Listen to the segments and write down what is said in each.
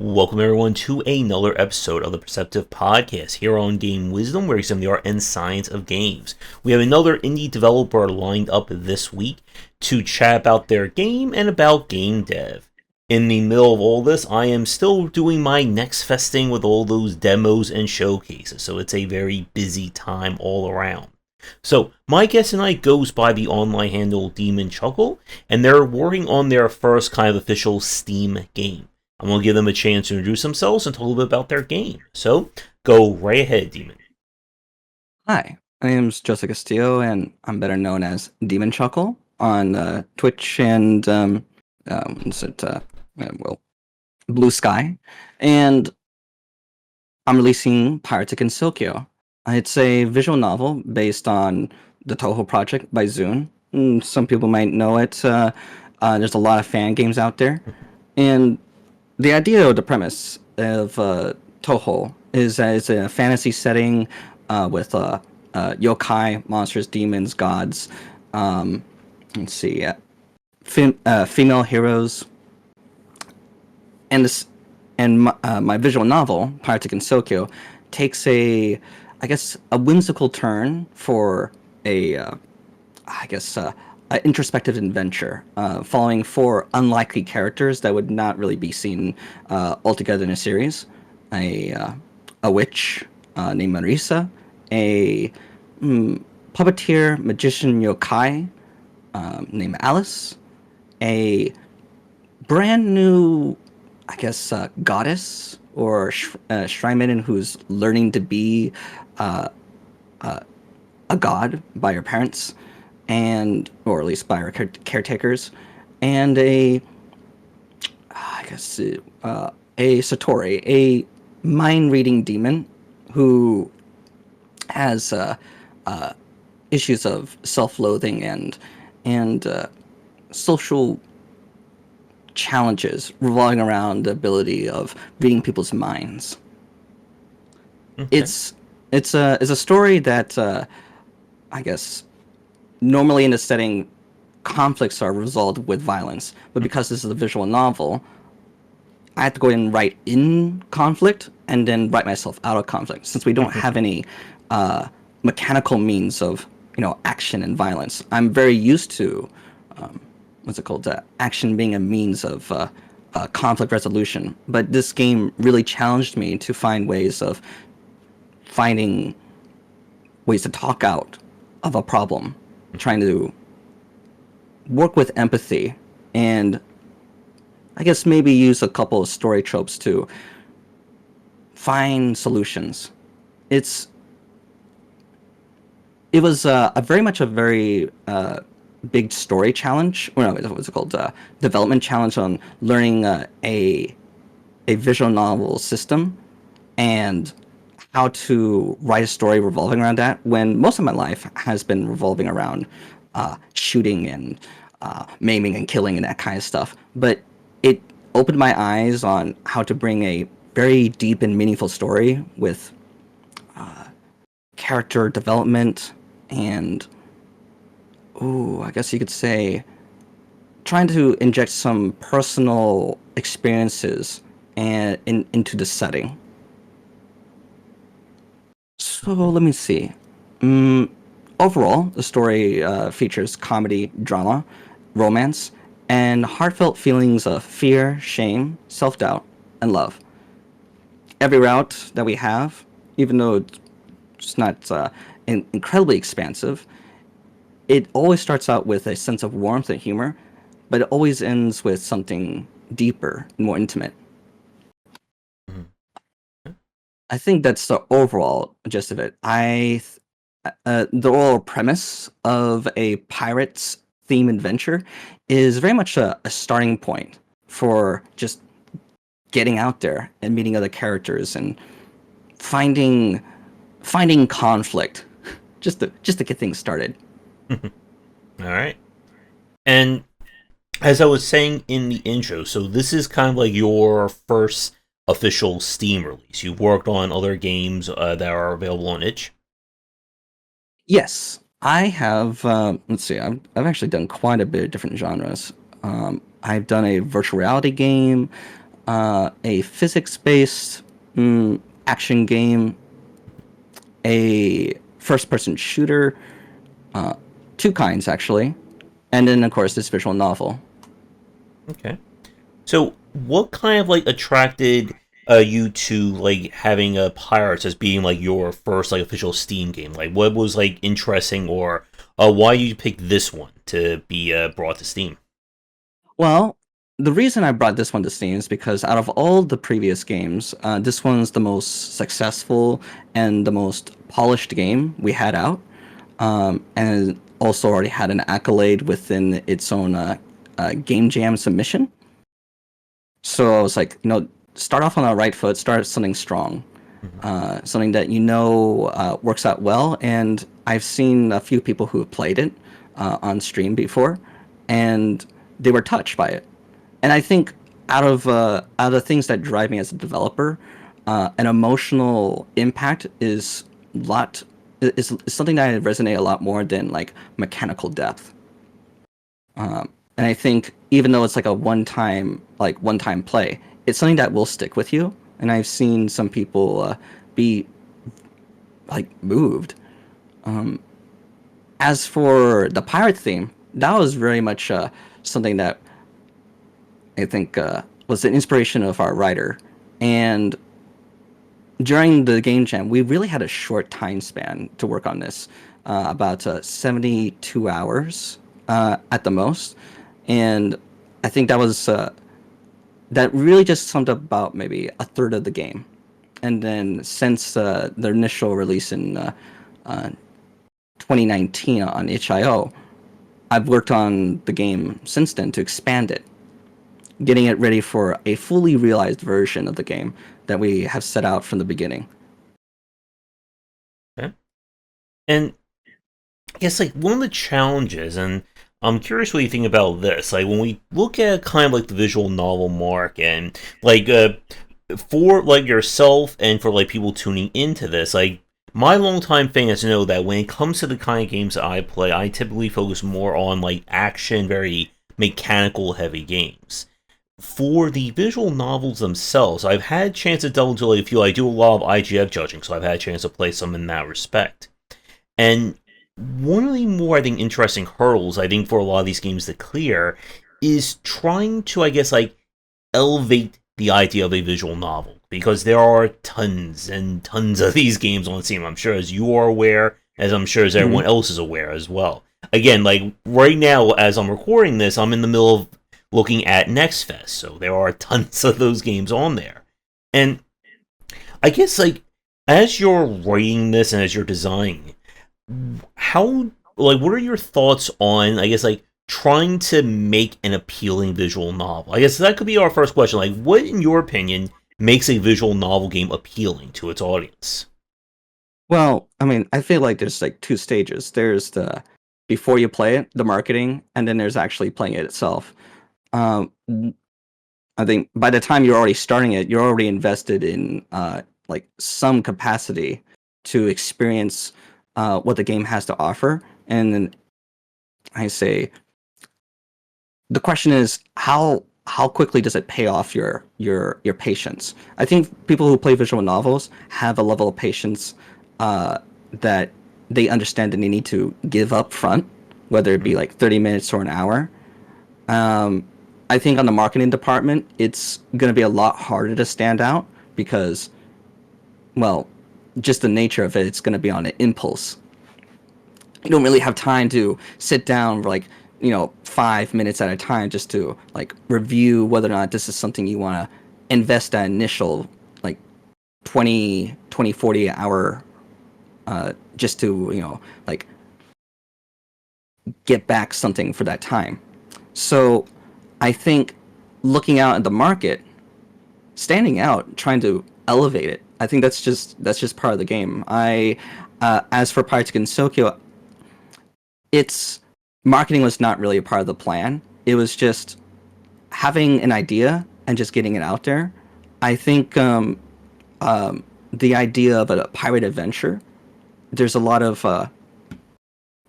Welcome everyone to another episode of the Perceptive Podcast here on Game Wisdom, where we examine the art and science of games. We have another indie developer lined up this week to chat about their game and about game dev. In the middle of all this, I am still doing my next festing with all those demos and showcases, so it's a very busy time all around. So, my guest tonight goes by the online handle Demon Chuckle, and they're working on their first kind of official Steam game. I'm going to give them a chance to introduce themselves and talk a little bit about their game. So, go right ahead, Demon. Hi, my name's Joseph Castillo, and I'm better known as Demon Chuckle on Twitch and Blue Sky. And I'm releasing Pirates of Gensokyo. It's a visual novel based on the Toho project by Zune. Some people might know it. There's a lot of fan games out there, and the idea or the premise of Toho is that it's a fantasy setting with yokai, monsters, demons, gods. Let's see, female heroes, and my visual novel, Pirates of Gensokyo, takes a whimsical turn for an introspective adventure, following four unlikely characters that would not really be seen altogether in a series. A witch named Marisa, a puppeteer magician yokai named Alice, a brand new, goddess or shrine maiden who's learning to be a god by her parents, or at least by her caretakers, and a Satori, a mind-reading demon who has issues of self-loathing and social challenges revolving around the ability of reading people's minds. Okay. It's a story that normally in a setting, conflicts are resolved with violence, but because this is a visual novel, I have to go in and write in conflict and then write myself out of conflict, since we don't have any mechanical means of action and violence. I'm very used to action being a means of conflict resolution, but this game really challenged me to find ways to talk out of a problem, trying to work with empathy, and I guess maybe use a couple of story tropes to find solutions. It was very much a very big story challenge. Well, no, what's it called? Development challenge on learning a visual novel system and how to write a story revolving around that, when most of my life has been revolving around shooting and maiming and killing and that kind of stuff. But it opened my eyes on how to bring a very deep and meaningful story with character development and, I guess you could say, trying to inject some personal experiences into the setting. So let me see. Overall, the story features comedy, drama, romance, and heartfelt feelings of fear, shame, self-doubt, and love. Every route that we have, even though it's not incredibly expansive, it always starts out with a sense of warmth and humor, but it always ends with something deeper and more intimate. I think that's the overall gist of it. The overall premise of a pirates theme adventure is very much a starting point for just getting out there and meeting other characters and finding conflict, just to get things started. All right. And as I was saying in the intro, so this is kind of like your first official Steam release. You've worked on other games that are available on itch. Yes, I have. Let's see. I've actually done quite a bit of different genres. I've done a virtual reality game. a physics-based action game, a first-person shooter, uh, two kinds actually, and then of course this visual novel. Okay. So, what kind of like attracted you to like having Pirates as being like your first like official Steam game? Like, what was like interesting, or why you pick this one to be brought to Steam? Well, the reason I brought this one to Steam is because out of all the previous games, this one's the most successful and the most polished game we had out, and also already had an accolade within its own game jam submission. So I was like, start off on the right foot, start something strong, Mhm. something that works out well. And I've seen a few people who have played it on stream before, and they were touched by it. And I think out of the things that drive me as a developer, an emotional impact is something that I resonate a lot more than like mechanical depth. And I think even though it's like a one time play, it's something that will stick with you. And I've seen some people be like moved. As for the pirate theme, that was very much something that I think was the inspiration of our writer. And during the game jam, we really had a short time span to work on this, about 72 hours at the most. And I think that really just summed up about maybe a third of the game. And then since the initial release in 2019 on itch.io, I've worked on the game since then to expand it, getting it ready for a fully realized version of the game that we have set out from the beginning. Okay. And I guess like one of the challenges, and I'm curious what you think about this. Like when we look at kind of like the visual novel mark, and like for like yourself and for like people tuning into this, like my longtime fans know that when it comes to the kind of games that I play, I typically focus more on like action, very mechanical heavy games. For the visual novels themselves, I've had a chance to delve into like a few. I do a lot of IGF judging, so I've had a chance to play some in that respect. And one of the more, I think, interesting hurdles, I think, for a lot of these games to clear is trying to, I guess, like, elevate the idea of a visual novel. Because there are tons and tons of these games on Steam, I'm sure, as you are aware, as I'm sure as Mm-hmm. everyone else is aware as well. Again, like, right now, as I'm recording this, I'm in the middle of looking at Next Fest, so there are tons of those games on there. And I guess, like, as you're writing this and as you're designing, how like what are your thoughts on I guess like trying to make an appealing visual novel? I guess that could be our first question. Like what in your opinion makes a visual novel game appealing to its audience? Well, I mean, I feel like there's like two stages. There's the before you play it, the marketing, and then there's actually playing it itself. W- I think by the time you're already starting it, you're already invested in like some capacity to experience what the game has to offer. And then I say the question is how quickly does it pay off your patience? I think people who play visual novels have a level of patience that they understand that they need to give up front, whether it Mhm. be like 30 minutes or an hour. Um, I think on the marketing department, it's going to be a lot harder to stand out because, well, just the nature of it, it's going to be on an impulse. You don't really have time to sit down for like 5 minutes at a time just to like review whether or not this is something you want to invest that initial like 20 40 hour just to like get back something for that time. So I think looking out at the market, standing out, trying to elevate it, I think that's just part of the game. I As for Pirates of Gensokyo, its marketing was not really a part of the plan. It was just having an idea and just getting it out there. I think the idea of a pirate adventure, there's a lot of what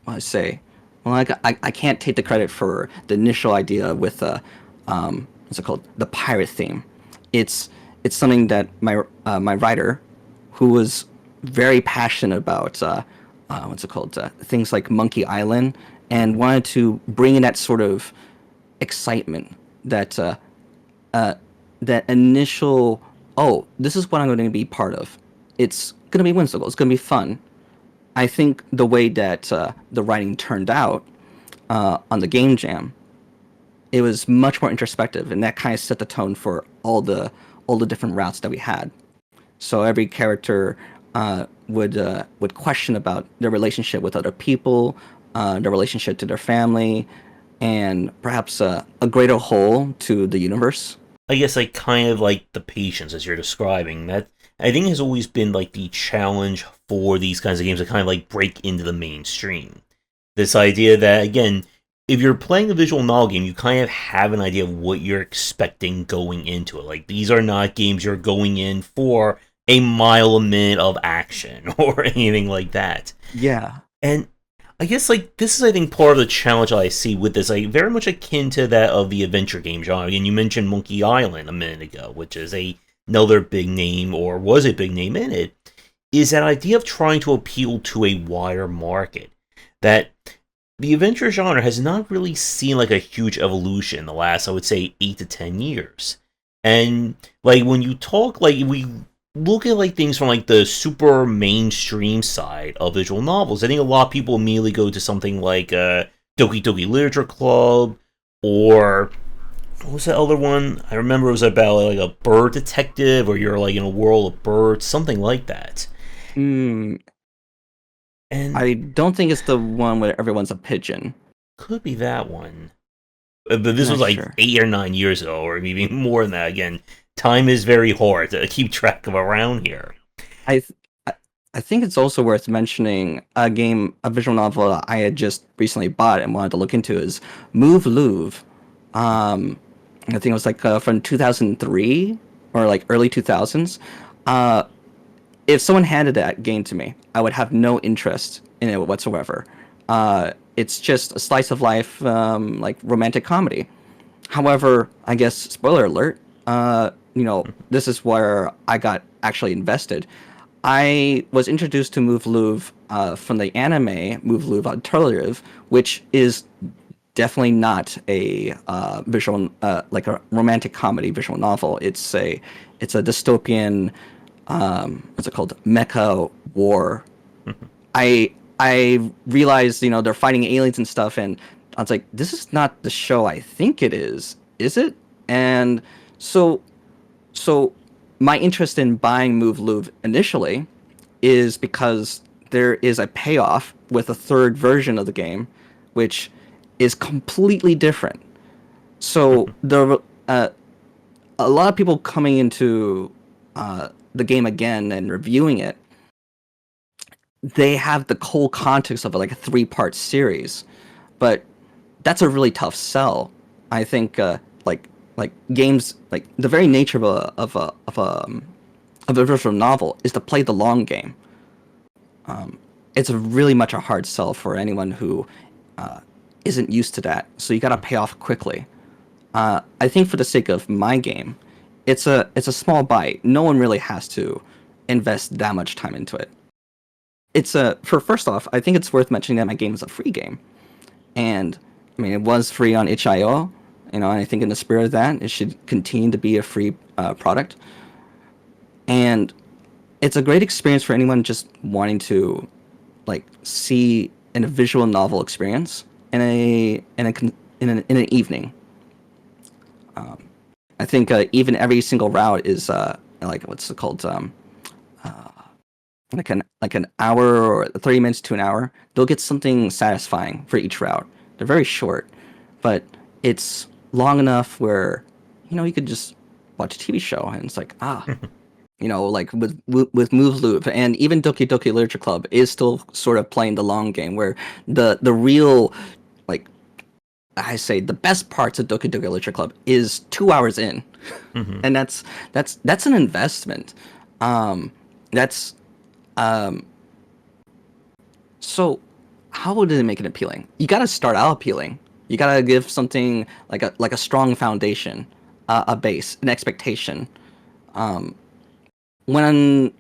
I say. Well, I can't take the credit for the initial idea with what's it called, the pirate theme. It's something that my writer, who was very passionate about what's it called, things like Monkey Island, and wanted to bring in that sort of excitement, that that initial, oh, this is what I'm going to be part of. It's going to be whimsical. It's going to be fun. I think the way that the writing turned out on the game jam, it was much more introspective, and that kind of set the tone for all the different routes that we had. So every character would question about their relationship with other people, their relationship to their family, and perhaps a greater whole to the universe. I guess like kind of like the patience as you're describing that I think has always been like the challenge for these kinds of games to kind of like break into the mainstream. This idea that again, if you're playing a visual novel game, you kind of have an idea of what you're expecting going into it. Like these are not games you're going in for a mile a minute of action or anything like that. Yeah. And I guess like this is I think part of the challenge I see with this, like very much akin to that of the adventure game genre. And you mentioned Monkey Island a minute ago, which is another big name or was a big name in it, is that idea of trying to appeal to a wider market. That the adventure genre has not really seen like a huge evolution in the last, I would say, 8 to 10 years. And like when you talk, like we look at like things from like the super mainstream side of visual novels, I think a lot of people immediately go to something like Doki Doki Literature Club, or what was that other one? I remember it was about like a bird detective, or you're like in a world of birds, something like that. Mm, And I don't think it's the one where everyone's a pigeon. could be that one. But this Not was like sure. 8 or 9 years ago, or maybe more than that. Again, time is very hard to keep track of around here. I th- I I think it's also worth mentioning a game, a visual novel I had just recently bought and wanted to look into is Move Louvre. I think it was like from 2003 or like early 2000s. Uh, if someone handed that game to me, I would have no interest in it whatsoever. It's just a slice of life, like romantic comedy. However, I guess spoiler alert. This is where I got actually invested. I was introduced to Move Louvre from the anime Move Louvre Alternative, which is definitely not a visual like a romantic comedy visual novel. It's a dystopian, what's it called, mecha war. I realized, they're fighting aliens and stuff, and I was like, this is not the show I think it is it? And so so my interest in buying Move Louvre initially is because there is a payoff with a third version of the game, which is completely different. So there, a lot of people coming into the game again and reviewing it, they have the whole context of it, like a three-part series, but that's a really tough sell. I think like games, like the very nature of a visual novel is to play the long game. It's really much a hard sell for anyone who isn't used to that. So you got to pay off quickly. I think for the sake of my game, it's a small bite. No one really has to invest that much time into it. It's a for first off, I think it's worth mentioning that my game is a free game, and I mean it was free on itch.io. And I think in the spirit of that, it should continue to be a free product. And it's a great experience for anyone just wanting to like see in a visual novel experience in an evening. I think even every single route is like what's it called, like an hour or 30 minutes to an hour. They'll get something satisfying for each route. They're very short, but it's long enough where you could just watch a TV show and it's like like with Move Loop, and even Doki Doki Literature Club is still sort of playing the long game, where the real, like I say, the best parts of Doki Doki Literature Club is 2 hours in, Mhm. and that's an investment. That's so. How would it make it appealing? You got to start out appealing. You got to give something like a strong foundation, a base, an expectation. Um, when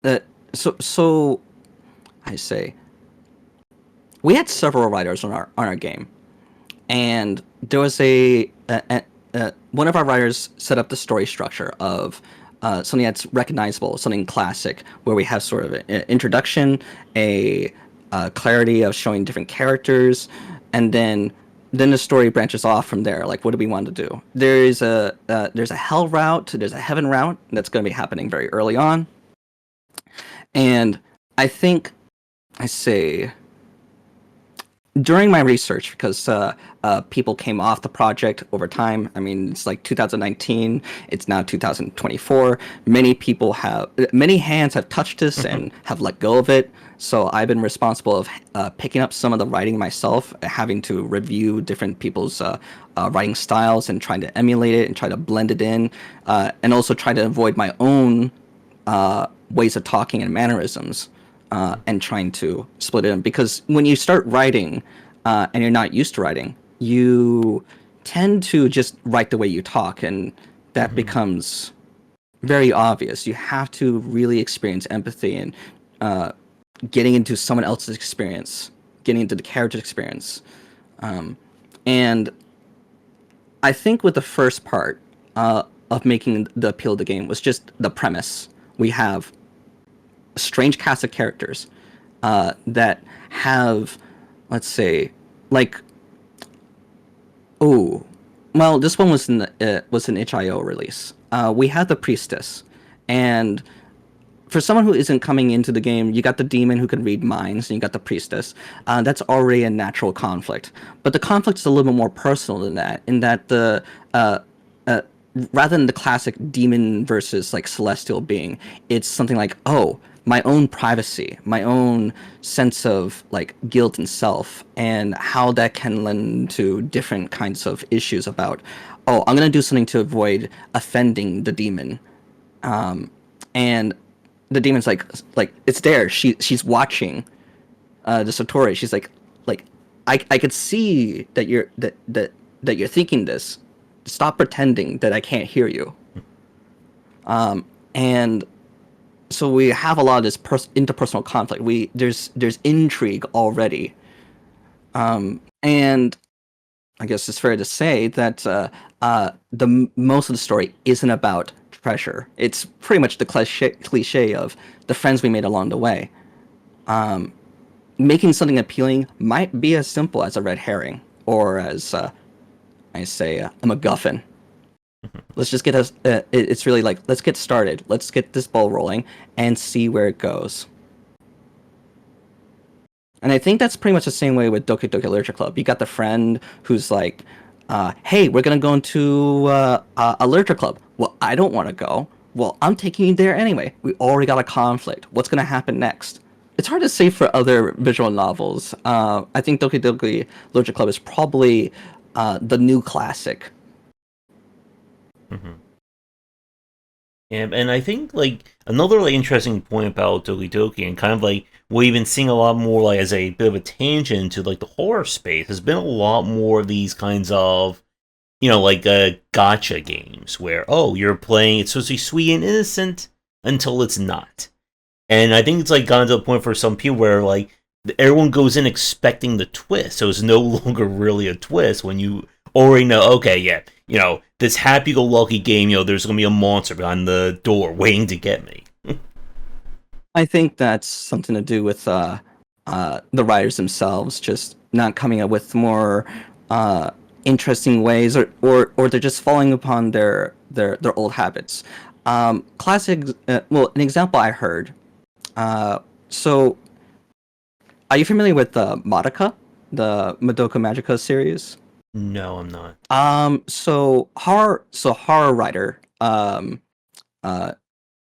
uh, so I say we had several writers on our game, and there was one of our writers set up the story structure of something that's recognizable, something classic, where we have sort of an introduction, a clarity of showing different characters, and then the story branches off from there. Like, what do we want to do? There's a hell route, there's a heaven route that's going to be happening very early on, and I think I say during my research, because people came off the project over time. I mean, it's like 2019. It's now 2024. Many hands have touched this and have let go of it. So I've been responsible of picking up some of the writing myself, having to review different people's writing styles and trying to emulate it and try to blend it in, and also try to avoid my own ways of talking and mannerisms, and trying to split it in. Because when you start writing and you're not used to writing, you tend to just write the way you talk, and that becomes very obvious. You have to really experience empathy and getting into someone else's experience, getting into the character's experience. And I think with the first part of making the appeal of the game was just the premise. We have a strange cast of characters that have, let's say, like, oh, well, this one was an itch.io release. We had the priestess, and for someone who isn't coming into the game, you got the demon who can read minds, and you got the priestess. That's already a natural conflict. But the conflict is a little bit more personal than that, in that rather than the classic demon versus like celestial being, it's something like, oh, my own privacy, my own sense of like guilt and self, and how that can lend to different kinds of issues about, oh, I'm gonna do something to avoid offending the demon, and the demon's like it's there. She's watching the Satori. She's like I could see that you're thinking this. Stop pretending that I can't hear you. And so we have a lot of this interpersonal conflict. There's intrigue already, and I guess it's fair to say that most of the story isn't about treasure. It's pretty much the cliche of the friends we made along the way. Making something appealing might be as simple as a red herring, or as I say, a MacGuffin. Let's just get us. It's really like, let's get started. Let's get this ball rolling and see where it goes. And I think that's pretty much the same way with Doki Doki Literature Club. You got the friend who's like, hey, we're going to go into a literature club. Well, I don't want to go. Well, I'm taking you there anyway. We already got a conflict. What's going to happen next? It's hard to say for other visual novels. I think Doki Doki Literature Club is probably the new classic. Mm-hmm. And I think like another like interesting point about Doki Doki, and kind of like we've been seeing a lot more like as a bit of a tangent to like the horror space, has been a lot more of these kinds of, you know, like gotcha games where, oh, you're playing, it's supposed to be sweet and innocent until it's not. And I think it's like gotten to the point for some people where like everyone goes in expecting the twist, so it's no longer really a twist when you already know, okay, yeah, you know, this happy-go-lucky game, you know, there's going to be a monster behind the door waiting to get me. I think that's something to do with the writers themselves just not coming up with more interesting ways, or they're just falling upon their old habits. Classic, well, an example I heard. So, are you familiar with Madoka, the Madoka Magica series? No, I'm not. Horror writer,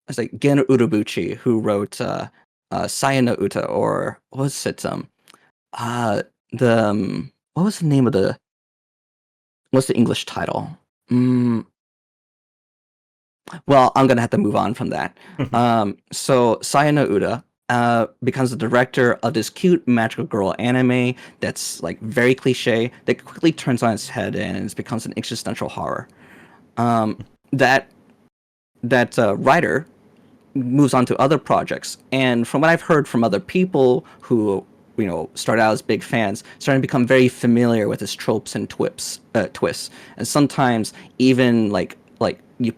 it's like Gen Urobuchi, who wrote Sayano Uta, or what was it? What was the name of what's the English title? Well, I'm gonna have to move on from that. So Sayano Uda becomes the director of this cute magical girl anime that's like very cliche, that quickly turns on its head and it becomes an existential horror. That that writer moves on to other projects. And from what I've heard from other people who, start out as big fans, starting to become very familiar with his tropes and twists. And sometimes even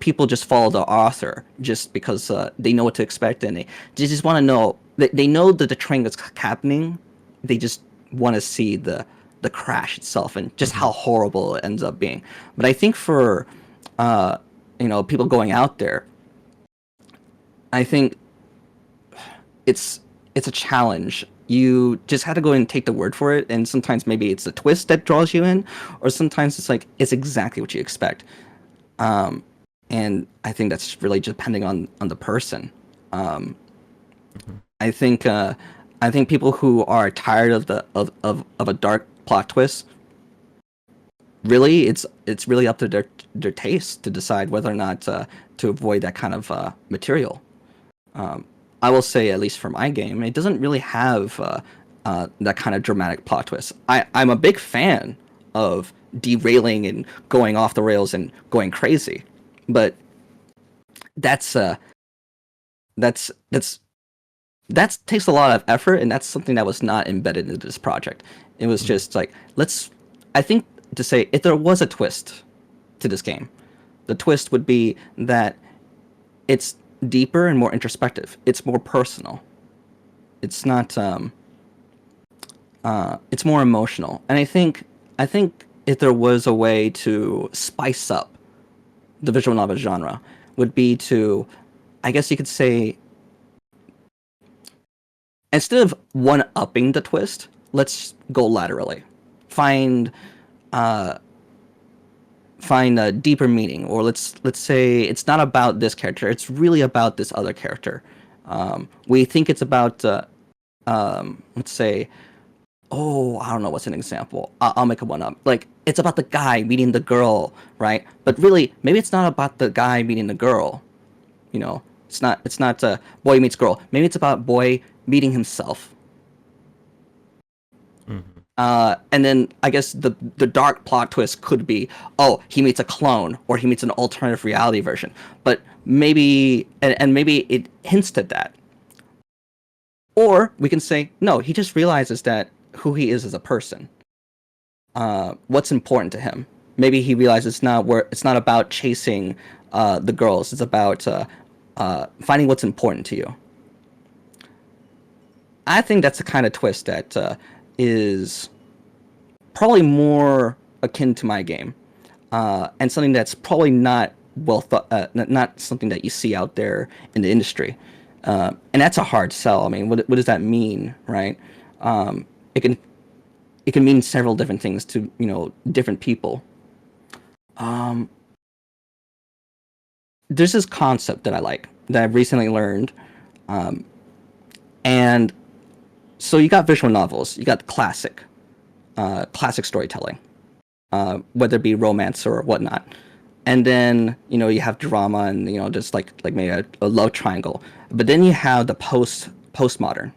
people just follow the author just because they know what to expect, and they just want to know. They know that the train is happening. They just want to see the crash itself and just how horrible it ends up being. But I think for people going out there, I think it's a challenge. You just have to go and take the word for it, and sometimes maybe it's a twist that draws you in, or sometimes it's exactly what you expect. And I think that's really depending on the person. I think people who are tired of of a dark plot twist, really it's really up to their taste to decide whether or not to avoid that kind of material. I will say, at least for my game, it doesn't really have that kind of dramatic plot twist. I'm a big fan of derailing and going off the rails and going crazy, but that's that takes a lot of effort, and that's something that was not embedded into this project. It was just like, I think, to say, if there was a twist to this game, the twist would be that it's deeper and more introspective. It's more personal. It's not. It's more emotional, and I think if there was a way to spice up the visual novel genre, would be to, I guess you could say, instead of one-upping the twist, let's go laterally. Find a deeper meaning, or let's say it's not about this character, it's really about this other character. We think it's about let's say, I don't know what's an example. I'll make one up. Like, it's about the guy meeting the girl, right? But really, maybe it's not about the guy meeting the girl. It's not boy meets girl. Maybe it's about boy meeting himself. And then I guess the dark plot twist could be, he meets a clone, or he meets an alternative reality version. But maybe, and maybe it hints at that. Or we can say, no, he just realizes that who he is as a person. What's important to him. Maybe he realizes it's not about chasing the girls. It's about finding what's important to you. I think that's the kind of twist that is probably more akin to my game, and something that's probably not not something that you see out there in the industry, and that's a hard sell. I mean, what does that mean, right? It can mean several different things to different people. There's this concept that I like, that I've recently learned, and so you got visual novels, you got classic storytelling, whether it be romance or whatnot, and then you have drama, and just like maybe a love triangle. But then you have the postmodern,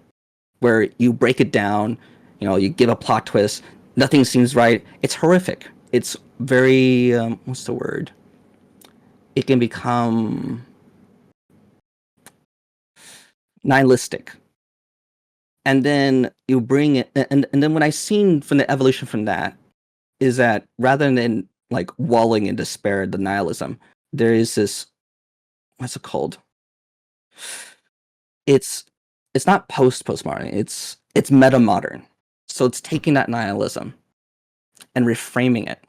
where you break it down, you give a plot twist, nothing seems right, it's horrific, it's very what's the word? It can become nihilistic. And then you bring it, and then what I've seen from the evolution from that is that rather than like walling in despair, the nihilism, there is this, what's it called? It's not postmodern. It's meta modern. So it's taking that nihilism and reframing it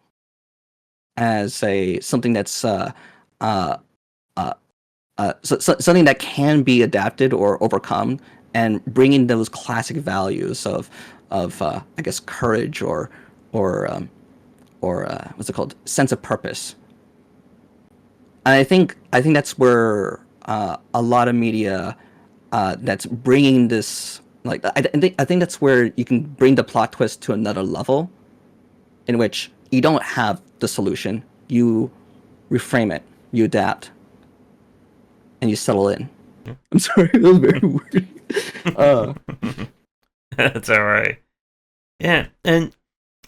as something that's something that can be adapted or overcome, and bringing those classic values of I guess courage or what's it called, sense of purpose. And I think that's where a lot of media that's bringing this, like, I think that's where you can bring the plot twist to another level, in which you don't have the solution, you reframe it, you adapt, and you settle in. I'm sorry, that was very weird. That's all right. Yeah, and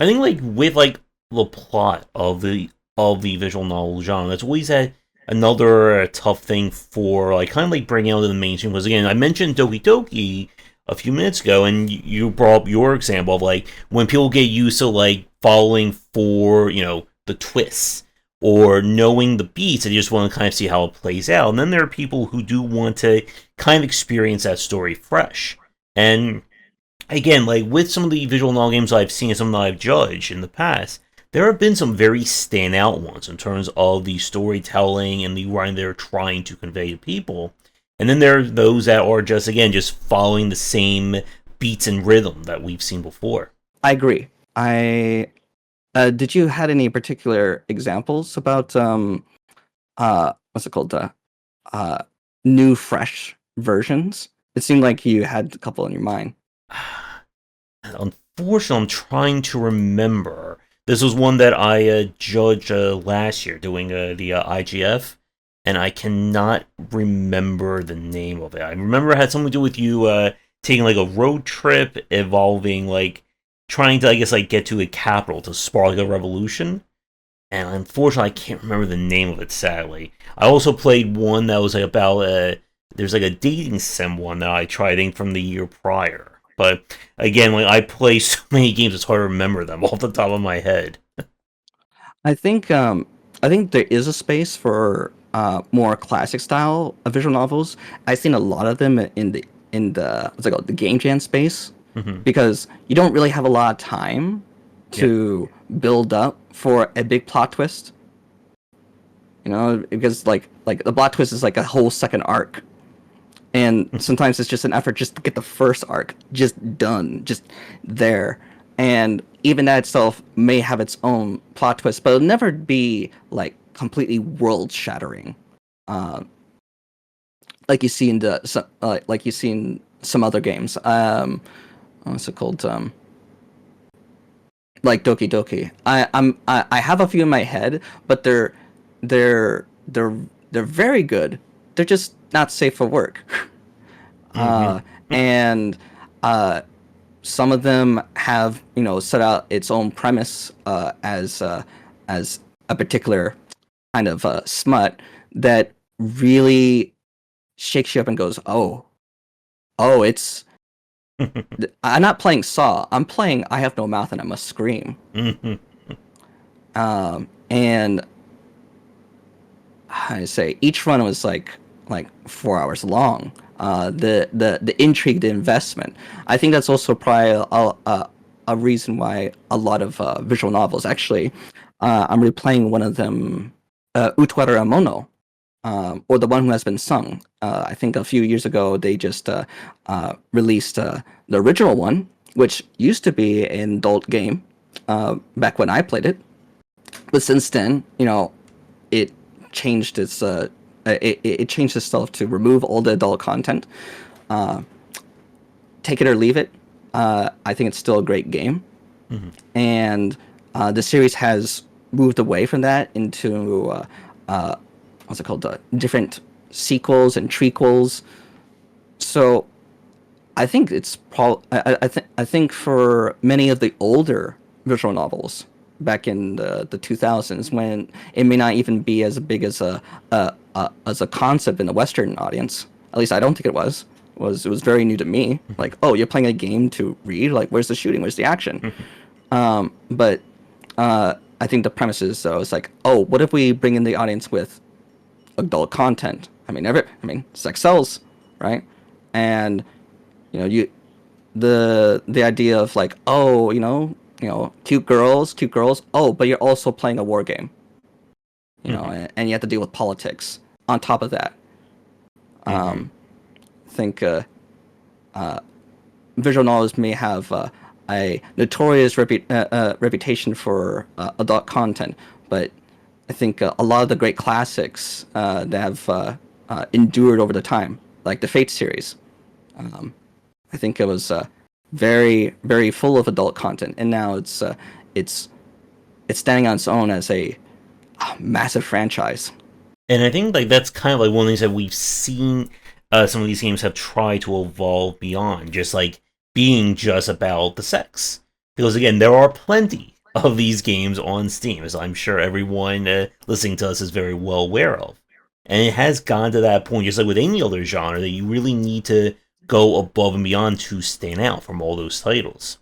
I think with the plot of the visual novel genre, that's always had another tough thing for like kind of like bringing out to the mainstream was, again, I mentioned Doki Doki a few minutes ago, and you brought up your example of like when people get used to like following for the twists or knowing the beats, and you just want to kind of see how it plays out. And then there are people who do want to kind of experience that story fresh. And again, like with some of the visual novel games I've seen and some that I've judged in the past, there have been some very standout ones in terms of the storytelling and the writing they're trying to convey to people. And then there are those that are just, again, just following the same beats and rhythm that we've seen before. I agree. I did you had any particular examples about what's it called, uh new fresh versions? It seemed like you had a couple in your mind. Unfortunately, I'm trying to remember. This was one that I judged last year doing the IGF, and I cannot remember the name of it. I remember it had something to do with you taking like a road trip involving like trying to, I guess, like get to a capital to spark a revolution. And unfortunately, I can't remember the name of it. Sadly, I also played one that was like about there's like a dating sim one that I tried, I think, from the year prior. But again, like I play so many games, it's hard to remember them off the top of my head. I think I think there is a space for more classic style of visual novels. I've seen a lot of them in the what's it called, the game jam space, Hmm. because you don't really have a lot of time Yeah. to build up for a big plot twist. Because like the plot twist is like a whole second arc, and sometimes it's just an effort just to get the first arc just done, just there. And even that itself may have its own plot twist, but it'll never be like completely world shattering, uh, like you see in like you see in some other games. What's it called? Like Doki Doki. I have a few in my head, but they're they're they're very good. They're just not safe for work. Hmm. And some of them have set out its own premise as a particular kind of smut that really shakes you up and goes, oh, it's I'm not playing Saw. I'm playing I Have No Mouth and I Must Scream. Hmm. And I say each run was like 4 hours long. The intrigue, the investment. I think that's also probably a reason why a lot of visual novels. Actually, I'm replaying one of them, Utwara Mono, or the one who has been sung. I think a few years ago they just released the original one, which used to be an adult game back when I played it. But since then, it changed it changed itself to remove all the adult content. Uh, Take it or leave it. I think it's still a great game, Hmm. and the series has moved away from that into uh, what's it called? Different sequels and trequels. So I think it's I think for many of the older visual novels back in the 2000s, when it may not even be as big as a concept in the Western audience. At least I don't think it was. It was very new to me. Like, oh, you're playing a game to read? Like, where's the shooting? Where's the action? But I think the premise is, so it's like, oh, what if we bring in the audience with adult content? I mean, sex sells, right? And you the idea of like, oh, cute girls, cute girls. Oh, but you're also playing a war game, Hmm. and you have to deal with politics on top of that. Hmm. I think visual novels may have a notorious reputation for adult content, but I think a lot of the great classics that have endured over the time, like the Fate series, I think it was very, very full of adult content, and now it's it's standing on its own as a massive franchise. And I think like that's kind of like one of the things that we've seen some of these games have tried to evolve beyond just like being just about the sex. Because again, there are plenty of these games on Steam, as I'm sure everyone listening to us is very well aware of. And it has gone to that point, just like with any other genre, that you really need to go above and beyond to stand out from all those titles.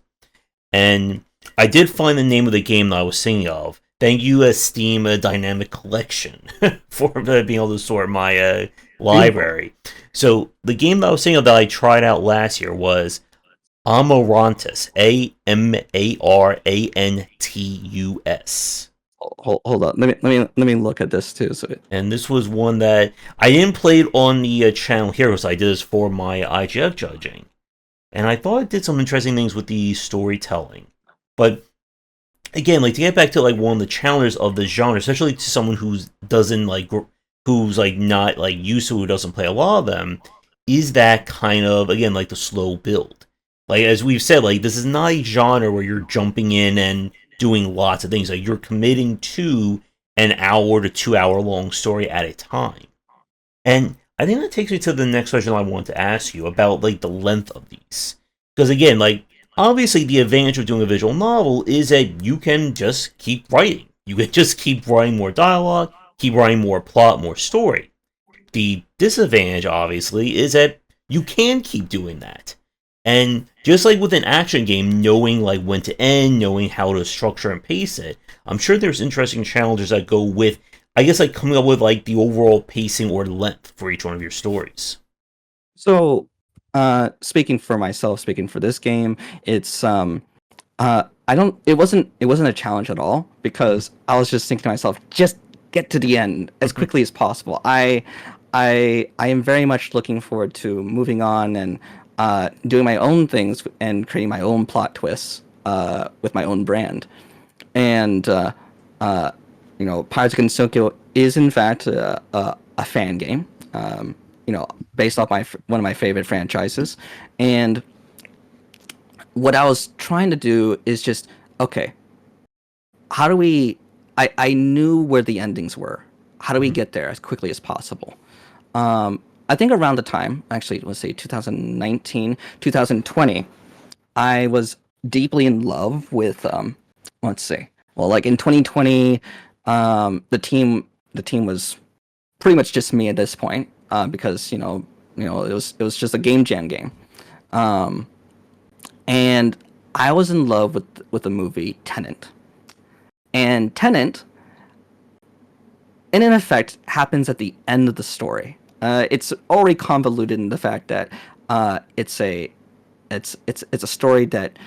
And I did find the name of the game that I was thinking of. Thank you, Steam Dynamic Collection, for being able to sort my Beautiful. library. So the game that I was thinking of that I tried out last year was Amarantus. Amarantus. Hold on. Let me look at this too. So And this was one that I didn't play it on the channel here, so I did this for my IGF judging. And I thought it did some interesting things with the storytelling. But again, like to get back to like one of the challenges of the genre, especially to someone who's like not like used to, who doesn't play a lot of them, is that kind of, again, like the slow build. Like as we've said, like this is not a genre where you're jumping in and doing lots of things. Like you're committing to an hour to 2 hour long story at a time. And I think that takes me to the next question I want to ask you about like the length of these. Because again, like obviously the advantage of doing a visual novel is that you can just keep writing. You can just keep writing more dialogue, keep writing more plot, more story. The disadvantage, obviously, is that you can keep doing that. And just like with an action game, knowing like when to end, knowing how to structure and pace it, I'm sure there's interesting challenges that go with, I guess, like coming up with like the overall pacing or length for each one of your stories. so speaking for myself, speaking for this game, it's I don't it wasn't a challenge at all Mhm. because I was just thinking to myself, just get to the end as quickly as possible. I am very much looking forward to moving on and doing my own things and creating my own plot twists with my own brand. And uh, Pirates of Gensokyo is in fact a fan game. Based off one of my favorite franchises, and what I was trying to do is just okay. How do we? I knew where the endings were. How do we Mhm. get there as quickly as possible? I think around the time, actually, let's say 2019, 2020, I was deeply in love with let's see. Well, like in 2020, the team was pretty much just me at this point because it was just a game jam game, and I was in love with the movie Tenant, and Tenant, in effect, happens at the end of the story. It's already convoluted in the fact that it's a story that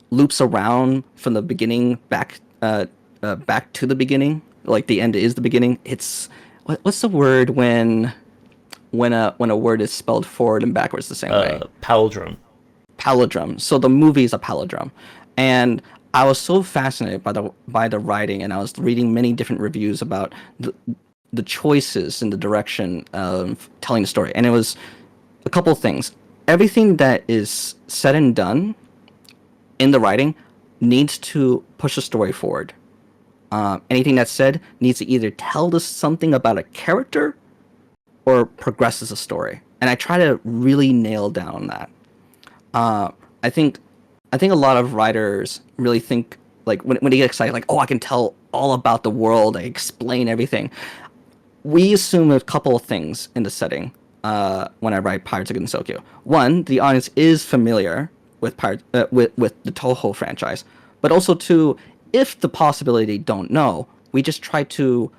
loops around from the beginning back to the beginning. Like the end is the beginning. It's what's the word when a word is spelled forward and backwards the same way? Palindrome. Palindrome. So the movie is a palindrome, and I was so fascinated by the writing, and I was reading many different reviews about the choices and the direction of telling the story, and it was a couple of things. Everything that is said and done in the writing needs to push the story forward. Anything that's said needs to either tell us something about a character or progresses a story. And I try to really nail down that. I think I think a lot of writers really think like when they get excited, like, oh, I can tell all about the world, I explain everything. We assume a couple of things in the setting when I write Pirates of Gensokyo. One, the audience is familiar with with the Toho franchise, but also two, if the possibility they don't know, we just try to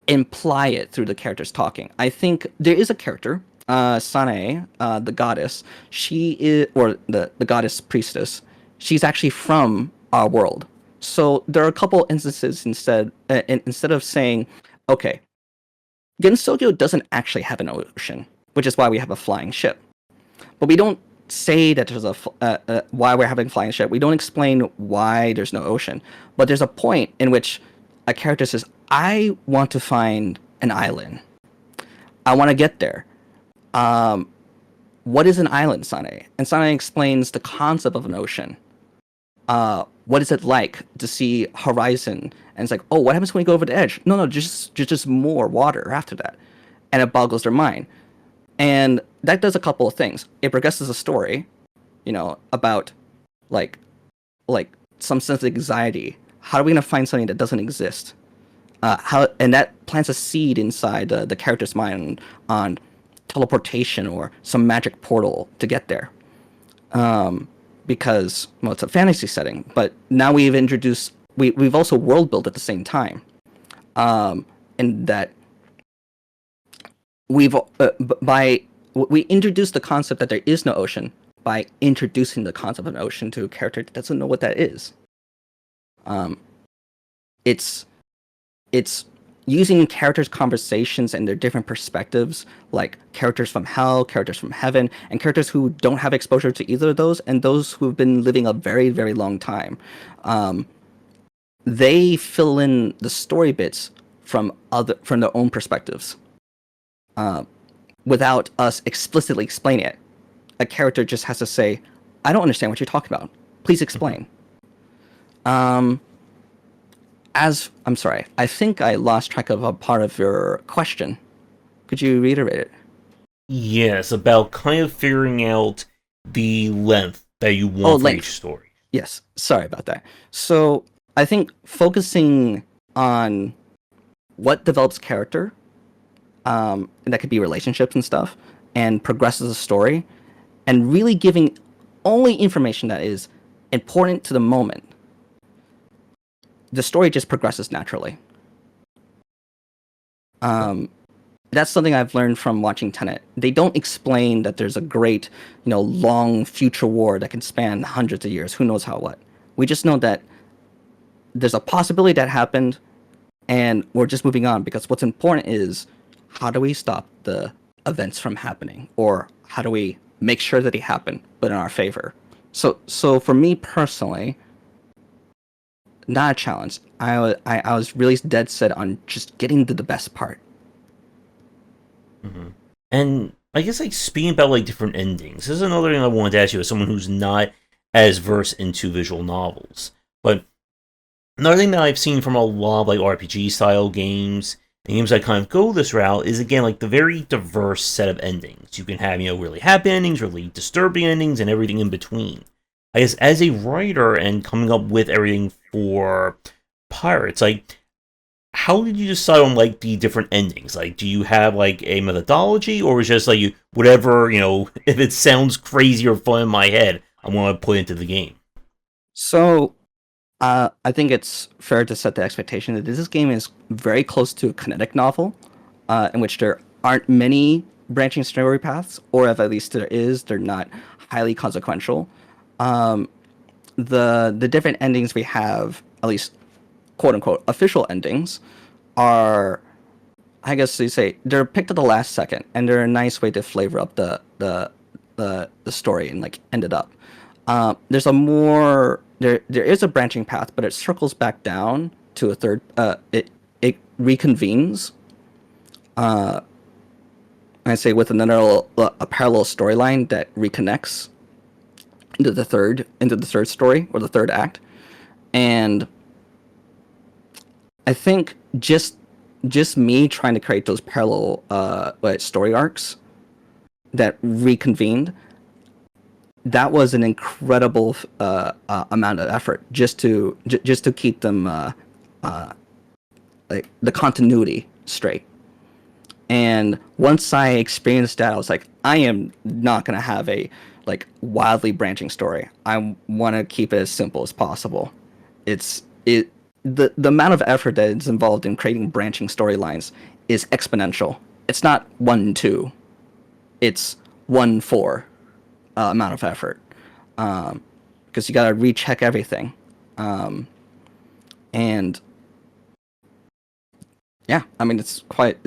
imply it through the characters talking. I think there is a character, Sanae, the goddess. She is, or the goddess priestess. She's actually from our world. So there are a couple instances instead of saying, okay, Gensokyo doesn't actually have an ocean, which is why we have a flying ship. But we don't say that there's why we're having a flying ship. We don't explain why there's no ocean. But there's a point in which a character says, "I want to find an island. I want to get there. What is an island, Sane?" And Sane explains the concept of an ocean. What is it like to see horizon? And it's like, oh, what happens when we go over the edge? No, no, just more water after that, and it boggles their mind. And that does a couple of things. It progresses a story, about like like some sense of anxiety. How are we gonna find something that doesn't exist? how and that plants a seed inside the character's mind on teleportation or some magic portal to get there. Because well, it's a fantasy setting, but now we've also world built at the same time, and that we've by we introduced the concept that there is no ocean by introducing the concept of an ocean to a character that doesn't know what that is. It's it's using characters' conversations and their different perspectives, like characters from hell, characters from heaven, and characters who don't have exposure to either of those, and those who've been living a very, very long time. They fill in the story bits from their own perspectives, without us explicitly explaining it. A character just has to say, "I don't understand what you're talking about. Please explain." I'm sorry, I think I lost track of a part of your question. Could you reiterate it? Yes, about kind of figuring out the length that you Oh, want for length. each story. Yes, sorry about that. So I think focusing on what develops character, and that could be relationships and stuff, and progresses the story, and really giving only information that is important to the moment, the story just progresses naturally. That's something I've learned from watching Tenet. They don't explain that there's a great, long future war that can span hundreds of years. Who knows how what? We just know that there's a possibility that happened, and we're just moving on because what's important is how do we stop the events from happening, or how do we make sure that they happen, but in our favor. So for me personally, not a challenge. I was really dead set on just getting to the best part. And I guess like speaking about like different endings, this is another thing I wanted to ask you as someone who's not as versed into visual novels. But another thing that I've seen from a lot of like RPG style games and games that kind of go this route is again like the very diverse set of endings. You can have, really happy endings, really disturbing endings, and everything in between. I guess as a writer and coming up with everything for Pirates, like how did you decide on like the different endings? Like, do you have like a methodology, or is it just like you whatever if it sounds crazy or fun in my head, I want to put into the game? So I think it's fair to set the expectation that this game is very close to a kinetic novel, in which there aren't many branching story paths, or if at least there is, they're not highly consequential. The different endings we have, at least quote unquote official endings, are, I guess you say, they're picked at the last second, and they're a nice way to flavor up the story and like end it up. There's a more there is a branching path, but it circles back down to a third. It reconvenes. I say with another a parallel storyline that reconnects into the third story or the third act, and I think just me trying to create those parallel story arcs that reconvened, that was an incredible amount of effort just to keep them like the continuity straight. And once I experienced that, I was like, I am not gonna have a like wildly branching story. I want to keep it as simple as possible. It's it the amount of effort that is involved in creating branching storylines is exponential. It's not 1-2. It's 1-4 amount of effort, because you got to recheck everything, and yeah, I mean it's quite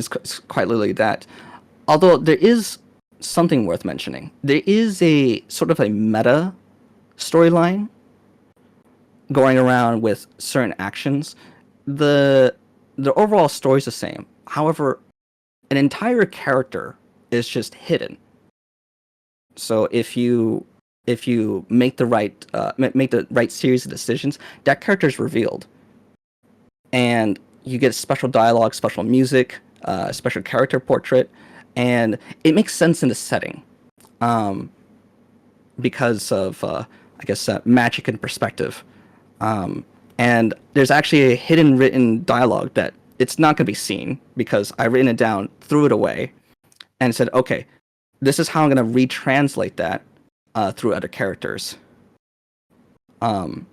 literally that. Although there is something worth mentioning, there is a sort of a meta storyline going around with certain actions. The the overall story is the same. However, an entire character is just hidden. So if you make the right series of decisions, that character is revealed, and you get special dialogue, special music, special character portrait, and it makes sense in the setting, because of I guess magic and perspective. And there's actually a hidden written dialogue that it's not going to be seen because I've written it down, threw it away, and said, okay, this is how I'm going to retranslate that through other characters. Even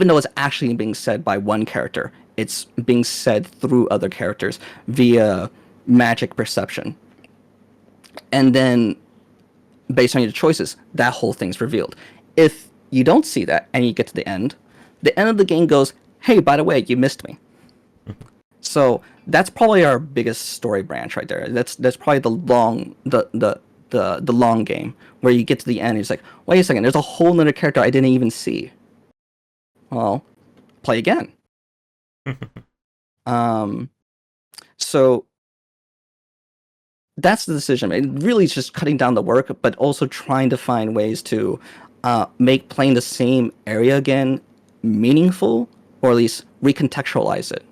though it's actually being said by one character, it's being said through other characters via magic perception. And then, based on your choices, that whole thing's revealed. If you don't see that and you get to the end of the game goes, hey, by the way, you missed me. So that's probably our biggest story branch right there. That's probably the long game where you get to the end and it's like, wait a second, there's a whole nother character I didn't even see. Well, play again. So that's the decision. It really is just cutting down the work, but also trying to find ways to make playing the same area again meaningful, or at least recontextualize it.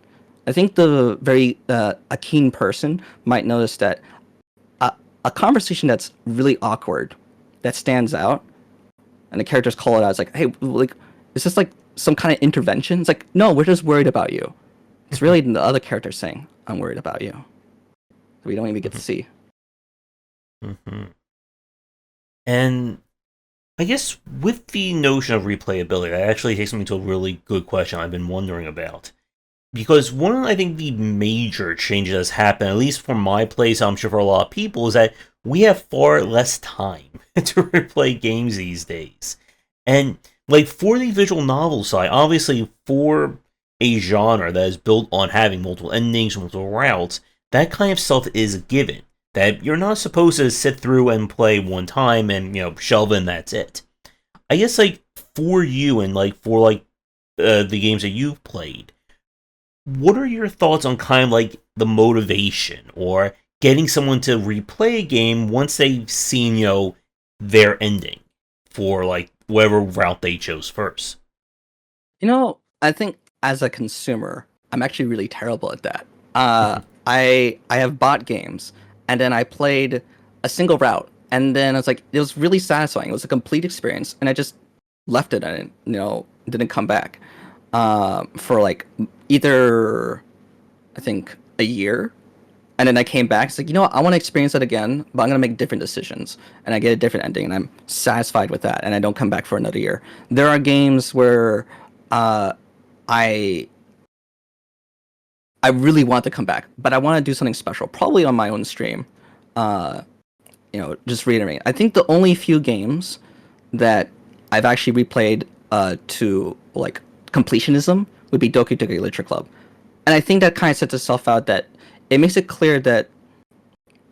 I think the very a keen person might notice that a conversation that's really awkward, that stands out, and the characters call it out. It's like, hey, like, is this like some kind of intervention? It's like, no, we're just worried about you. It's really the other character saying, I'm worried about you. We don't even get to see. Mm-hmm. And I guess with the notion of replayability, that actually takes me to a really good question I've been wondering about. Because one of, I think, the major changes that's happened, at least for my place, I'm sure for a lot of people, is that we have far less time to replay games these days. And, like, for the visual novel side, obviously, for a genre that is built on having multiple endings, multiple routes, that kind of stuff is a given. That you're not supposed to sit through and play one time and, shelve in, that's it. I guess, like, for you and, like, for, like, the games that you've played, what are your thoughts on kind of like the motivation or getting someone to replay a game once they've seen, their ending for like whatever route they chose first? I think as a consumer, I'm actually really terrible at that. I have bought games and then I played a single route and then I was like, it was really satisfying. It was a complete experience and I just left it and didn't come back for like either I think a year, and then I came back. It's like, what, I want to experience that again, but I'm gonna make different decisions, and I get a different ending, and I'm satisfied with that, and I don't come back for another year. There are games where I really want to come back, but I want to do something special, probably on my own stream. Just reiterate. I think the only few games that I've actually replayed to like completionism would be Doki Doki Literature Club. And I think that kind of sets itself out that it makes it clear that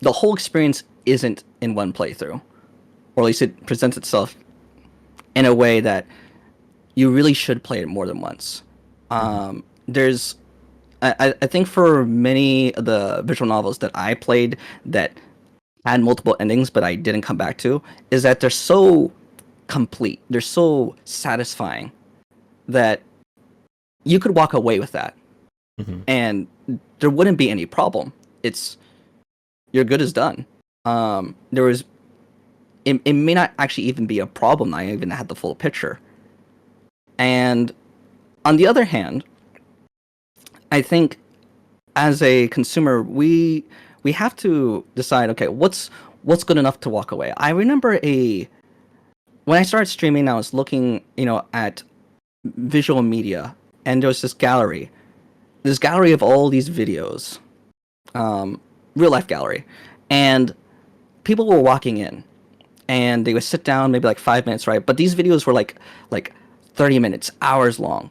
the whole experience isn't in one playthrough. Or at least it presents itself in a way that you really should play it more than once. I think for many of the visual novels that I played that had multiple endings but I didn't come back to, is that they're so complete, they're so satisfying that you could walk away with that. Mm-hmm. And there wouldn't be any problem. It's your good is done. It may not actually even be a problem. I even had the full picture. And on the other hand, I think as a consumer, we have to decide, okay, what's good enough to walk away. I remember when I started streaming, I was looking, at visual media, and there was this gallery of all these videos, real life gallery, and people were walking in, and they would sit down maybe like 5 minutes, right? But these videos were like 30 minutes, hours long,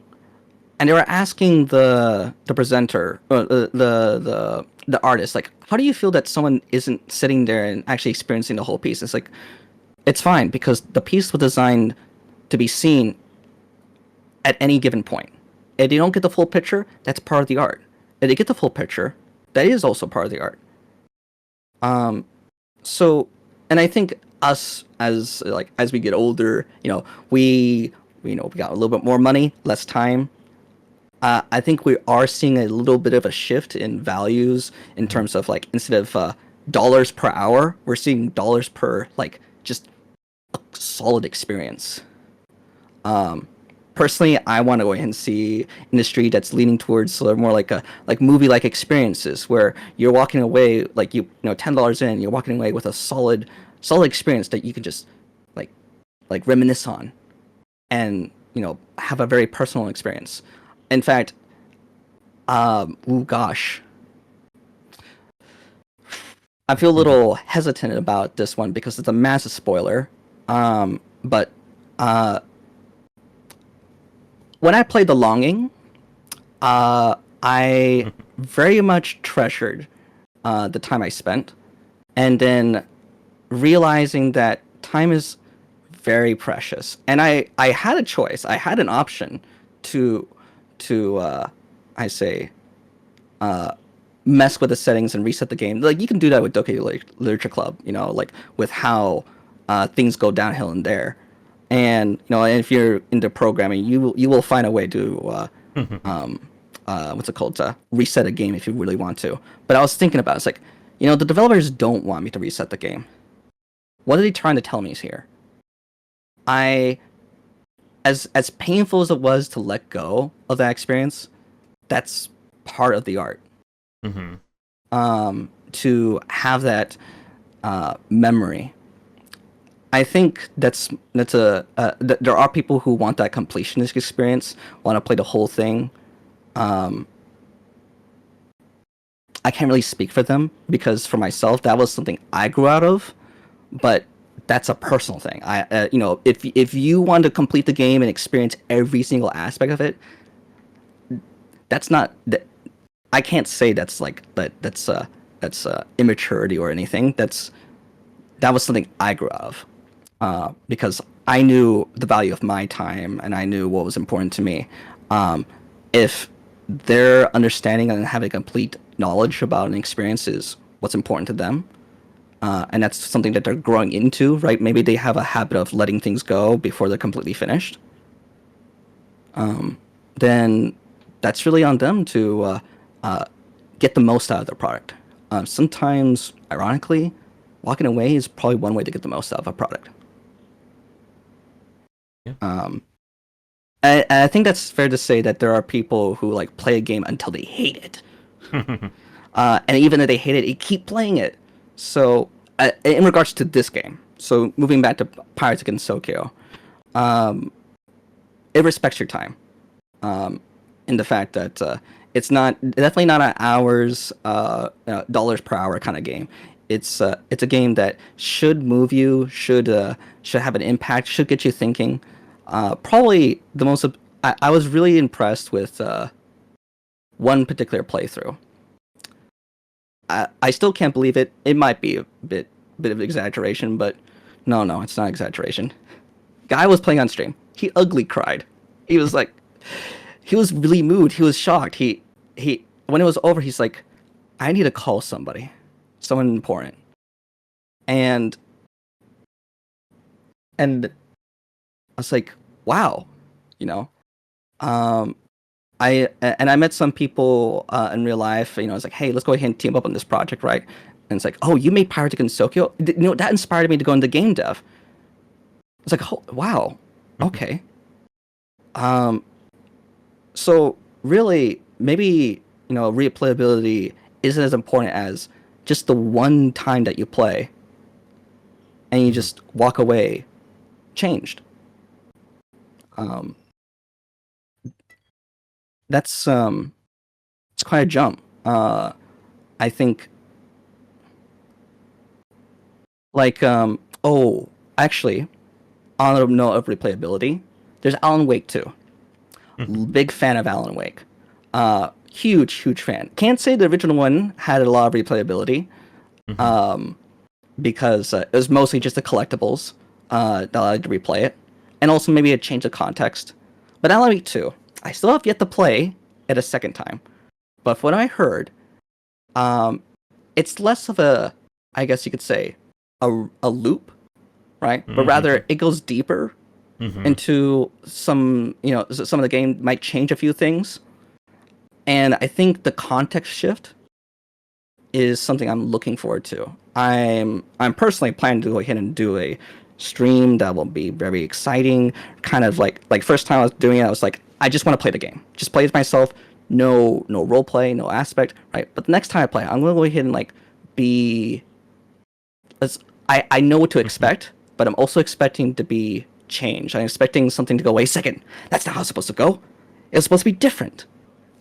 and they were asking the presenter, the artist, like, how do you feel that someone isn't sitting there and actually experiencing the whole piece? It's like, it's fine because the piece was designed to be seen at any given point. If they don't get the full picture, that's part of the art. If they get the full picture, that is also part of the art. So, and I think us as we get older, we got a little bit more money, less time. I think we are seeing a little bit of a shift in values in terms of like, instead of dollars per hour, we're seeing dollars per like just a solid experience. personally, I want to go ahead and see industry that's leaning towards sort of more like a like movie like experiences where you're walking away like $10 in, you're walking away with a solid experience that you can just like reminisce on and have a very personal experience. In fact, oh gosh, I feel a little hesitant about this one because it's a massive spoiler. But when I played The Longing, I very much treasured the time I spent, and then realizing that time is very precious. And I had a choice. I had an option to I say mess with the settings and reset the game. Like you can do that with Doki Literature Club, like with how things go downhill in there. And and if you're into programming, you will find a way to what's it called, to reset a game if you really want to. But I was thinking about it, it's like, the developers don't want me to reset the game. What are they trying to tell me here? As painful as it was to let go of that experience, that's part of the art. To have that memory. I think there are people who want that completionist experience, want to play the whole thing. I can't really speak for them because for myself, that was something I grew out of, but that's a personal thing. If you want to complete the game and experience every single aspect of it, that's not that. I can't say that's like that's immaturity or anything. That was something I grew out of because I knew the value of my time and I knew what was important to me. If their understanding and having complete knowledge about an experience is what's important to them, and that's something that they're growing into, right? Maybe they have a habit of letting things go before they're completely finished. Then that's really on them to get the most out of their product. Sometimes, ironically, walking away is probably one way to get the most out of a product. Yeah. I think that's fair to say that there are people who like play a game until they hate it, and even if they hate it, they keep playing it. So, in regards to this game, so moving back to Pirates of Gensokyo, it respects your time, in the fact that it's definitely not an hours, dollars per hour kind of game. It's a game that should move you, should have an impact, should get you thinking. Probably the most. I was really impressed with one particular playthrough. I still can't believe it. It might be a bit of exaggeration, but no, it's not exaggeration. Guy was playing on stream. He ugly cried. He was like, he was really moved. He was shocked. He when it was over, he's like, I need to call somebody, someone important. And I was like, wow, I met some people in real life. It's like, hey, let's go ahead and team up on this project, right? And it's like, oh, you made Pirates of Gensokyo? That inspired me to go into game dev. It's like, oh, wow, okay. So really, maybe replayability isn't as important as just the one time that you play, and you just walk away changed. That's it's quite a jump. I think like oh, actually, on a note of replayability, there's Alan Wake 2. Big fan of Alan Wake. Huge fan. Can't say the original one had a lot of replayability, because it was mostly just the collectibles that allowed to replay it, and also maybe a change of context. But Alan Wake 2, I still have yet to play it a second time. But from what I heard, it's less of a, I guess you could say, a loop, right? But rather it goes deeper into some of the game might change a few things. And I think the context shift is something I'm looking forward to. I'm personally planning to go ahead and do stream that will be very exciting. Kind of like first time I was doing it, I was like, I just want to play the game, just play it myself. No role play, no aspect, right? But the next time I play, I'm gonna go ahead and like be. I know what to expect, but I'm also expecting to be changed. I'm expecting something to go. Wait a second, that's not how it's supposed to go. It's supposed to be different.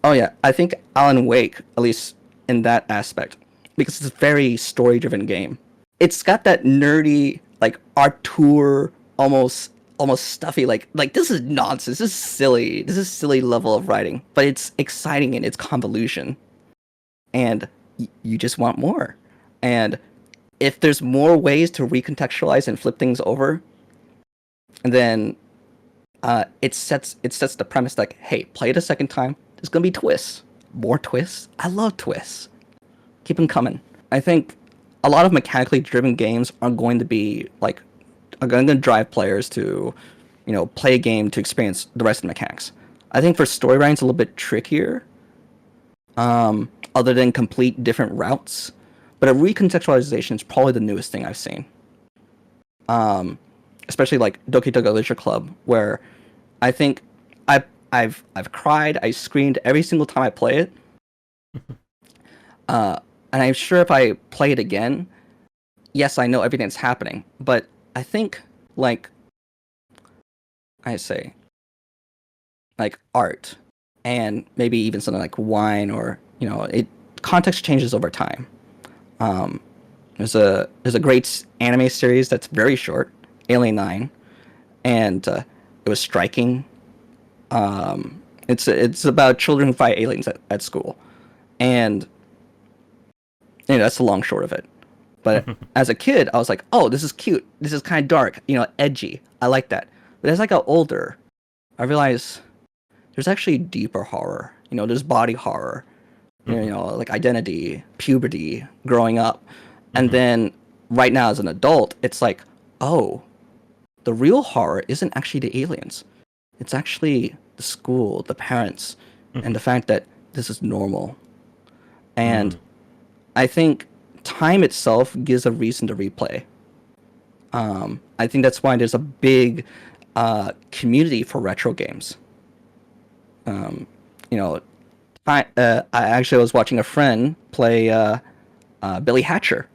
Oh yeah, I think Alan Wake, at least in that aspect, because it's a very story-driven game. It's got that nerdy, like auteur, almost stuffy, like this is nonsense. This is silly. This is silly level of writing, but it's exciting in its convolution, and you just want more. And if there's more ways to recontextualize and flip things over, then it sets the premise like, hey, play it a second time. There's gonna be twists, more twists. I love twists. Keep them coming. I think a lot of mechanically driven games are going to drive players to, play a game to experience the rest of the mechanics. I think for story it's a little bit trickier, other than complete different routes. But a recontextualization is probably the newest thing I've seen. Especially like Doki Doki Literature Club, where I think I've cried, I screamed every single time I play it. And I'm sure if I play it again, yes, I know everything that's happening. But I think like art, and maybe even something like wine, or context changes over time. There's a great anime series that's very short, Alien 9, and it was striking. It's about children who fight aliens at school, and that's the long short of it. But as a kid, I was like, oh, this is cute. This is kind of dark, edgy. I like that. But as I got older, I realized there's actually deeper horror. There's body horror. Like identity, puberty, growing up. And then right now as an adult, it's like, oh, the real horror isn't actually the aliens. It's actually the school, the parents, and the fact that this is normal. And I think time itself gives a reason to replay. I think that's why there's a big community for retro games. I actually was watching a friend play Billy Hatcher.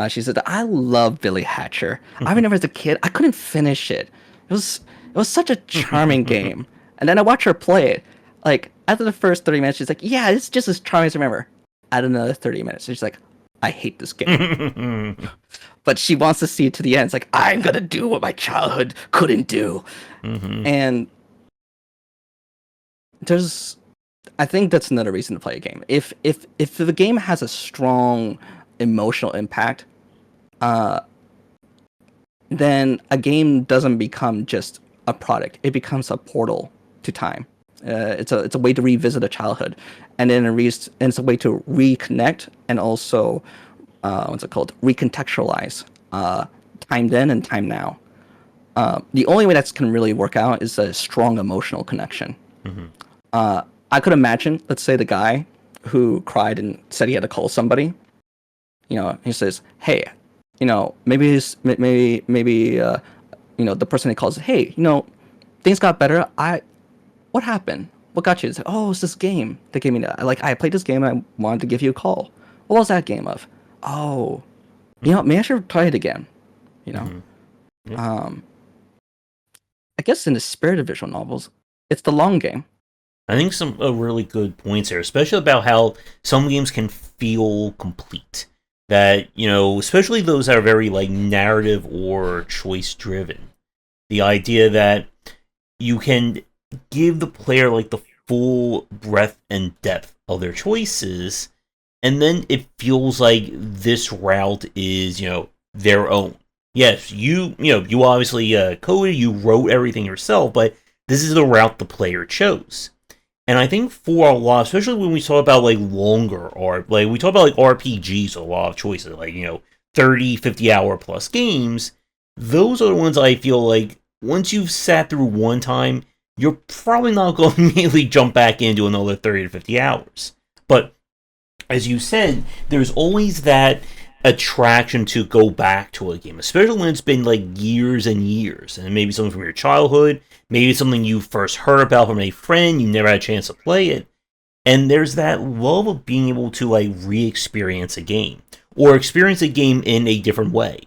She said, I love Billy Hatcher. I remember as a kid, I couldn't finish it. It was such a charming game. And then I watched her play it. Like, after the first 30 minutes, she's like, yeah, it's just as charming as I remember. Add another 30 minutes. She's like, I hate this game. But she wants to see it to the end. It's like, I'm going to do what my childhood couldn't do. And I think that's another reason to play a game. If the game has a strong emotional impact, then a game doesn't become just a product. It becomes a portal to time. It's a way to revisit a childhood, and then it's a way to reconnect and also recontextualize time then and time now. The only way that can really work out is a strong emotional connection. I could imagine, let's say, the guy who cried and said he had to call somebody. He says, "Hey, maybe the person he calls, hey, things got better. What happened? What got you?" It's like, oh, it's this game that gave me that. I played this game and I wanted to give you a call. What was that game of? Oh, maybe I should try it again. I guess in the spirit of visual novels, it's the long game. I think some really good points here, especially about how some games can feel complete. That, especially those that are very narrative or choice driven. The idea that you can give the player the full breadth and depth of their choices, and then it feels like this route is, their own. Yes, you obviously coded, you wrote everything yourself, but this is the route the player chose. And I think for a lot, especially when we talk about longer art, we talk about RPGs, a lot of choices, 30, 50 hour plus games, those are the ones I feel once you've sat through one time, you're probably not going to immediately jump back into another 30 to 50 hours. But as you said, there's always that attraction to go back to a game, especially when it's been like years and years, and maybe something from your childhood, maybe something you first heard about from a friend, you never had a chance to play it, and there's that love of being able to like re-experience a game or experience a game in a different way.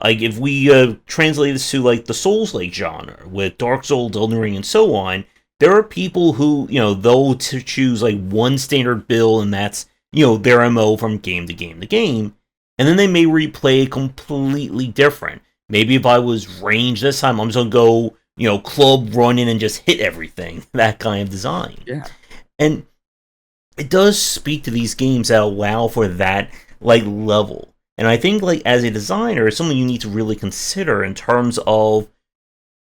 Like if we translate this to like the Souls-like genre with Dark Souls, Elden Ring, and so on, there are people who they'll choose like one standard build, and that's their MO from game to game to game, and then they may replay completely different. Maybe if I was range this time, I'm just gonna go club run in and just hit everything. That kind of design. Yeah. And it does speak to these games that allow for that like level. And I think like as a designer, it's something you need to really consider in terms of,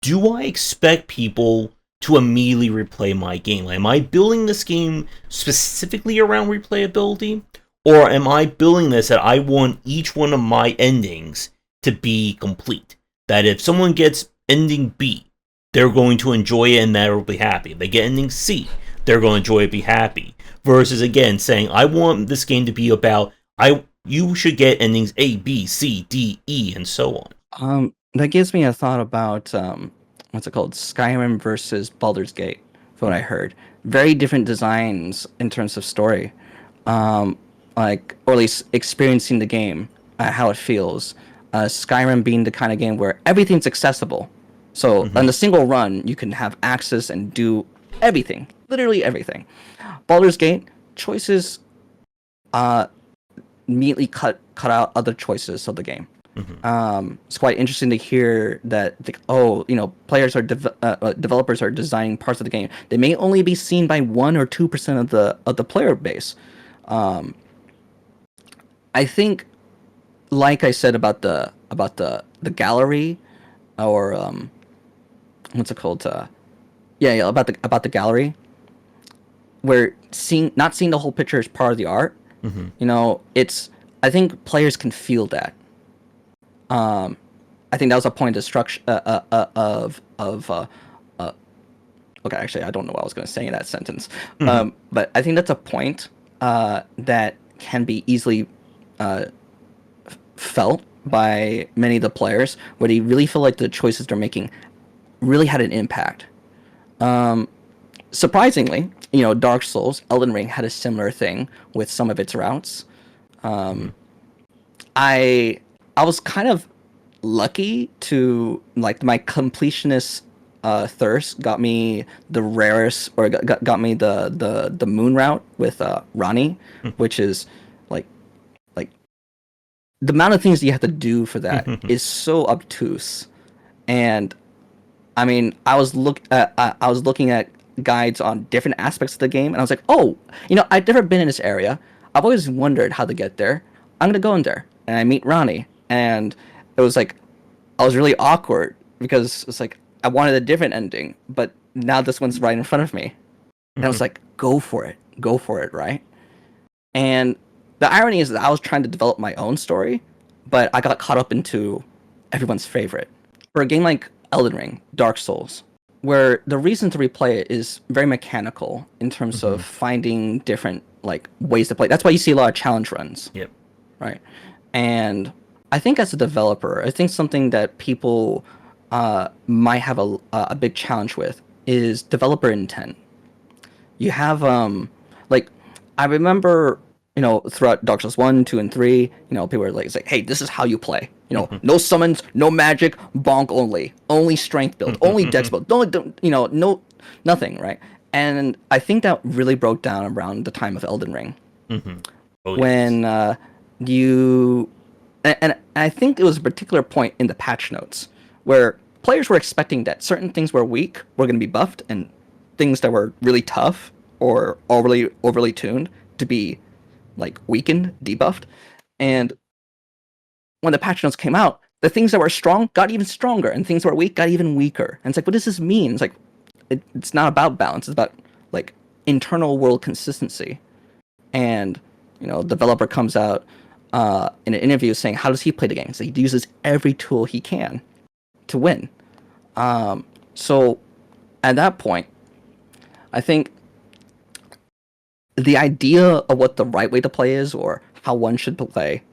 do I expect people to immediately replay my game? Like, am I building this game specifically around replayability? Or am I building this that I want each one of my endings to be complete? That if someone gets ending B, they're going to enjoy it and they'll be happy. If they get ending C, they're going to enjoy it, be happy. Versus again saying, I want this game to be about you should get endings A, B, C, D, E, and so on. That gives me a thought about what's it called? Skyrim versus Baldur's Gate, from what I heard. Very different designs in terms of story. Like, or at least experiencing the game, how it feels. Skyrim being the kind of game where everything's accessible. So on a single run, you can have access and do everything, literally everything. Baldur's Gate, choices immediately cut out other choices of the game. It's quite interesting to hear that players are developers are designing parts of the game. They may only be seen by 1 or 2% of the player base. I think, like I said about the gallery, or what's it called? About the gallery, where not seeing the whole picture is part of the art. I think players can feel that. I think that was a point of destruction okay, actually, I don't know what I was going to say in that sentence. But I think that's a point that can be easily felt by many of the players, where they really feel like the choices they're making really had an impact. Surprisingly, Dark Souls, Elden Ring had a similar thing with some of its routes. I was kind of lucky to, like, my completionist thirst got me the rarest, or got me the moon route with Rani, which is like the amount of things you have to do for that is so obtuse. And I mean, I was looking at guides on different aspects of the game, and I was like, oh, I've never been in this area. I've always wondered how to get there. I'm gonna go in there, and I meet Ronnie, and it was like, I was really awkward because it's like I wanted a different ending, but now this one's right in front of me, and I was like, go for it, right? And the irony is that I was trying to develop my own story, but I got caught up into everyone's favorite. For a game like Elden Ring, Dark Souls, where the reason to replay it is very mechanical in terms of finding different like ways to play. That's why you see a lot of challenge runs. Yep. Right. And I think as a developer, I think something that people might have a big challenge with is developer intent. You have like, I remember, throughout Dark Souls 1, 2, and 3, people were like, hey, this is how you play. No summons, no magic, bonk only strength build, only dex build, no nothing, right? And I think that really broke down around the time of Elden Ring. When and I think it was a particular point in the patch notes where players were expecting that certain things were weak were going to be buffed, and things that were really tough or overly tuned to be like weakened, debuffed. And when the patch notes came out, the things that were strong got even stronger, and things that were weak got even weaker. And it's like, what does this mean? It's like, it's not about balance. It's about like internal world consistency. And the developer comes out in an interview saying, how does he play the game? So he uses every tool he can to win. So at that point, I think the idea of what the right way to play is, or how one should play,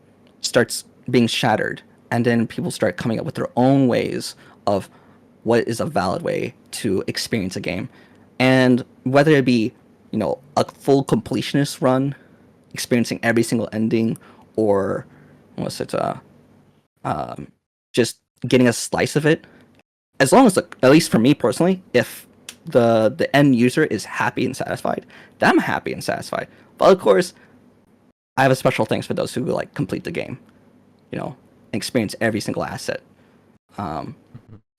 starts being shattered, and then people start coming up with their own ways of what is a valid way to experience a game. And whether it be, a full completionist run, experiencing every single ending, or what's it, just getting a slice of it, as long as, at least for me personally, if the end user is happy and satisfied, then I'm happy and satisfied. But of course, I have a special thanks for those who like complete the game, and experience every single asset.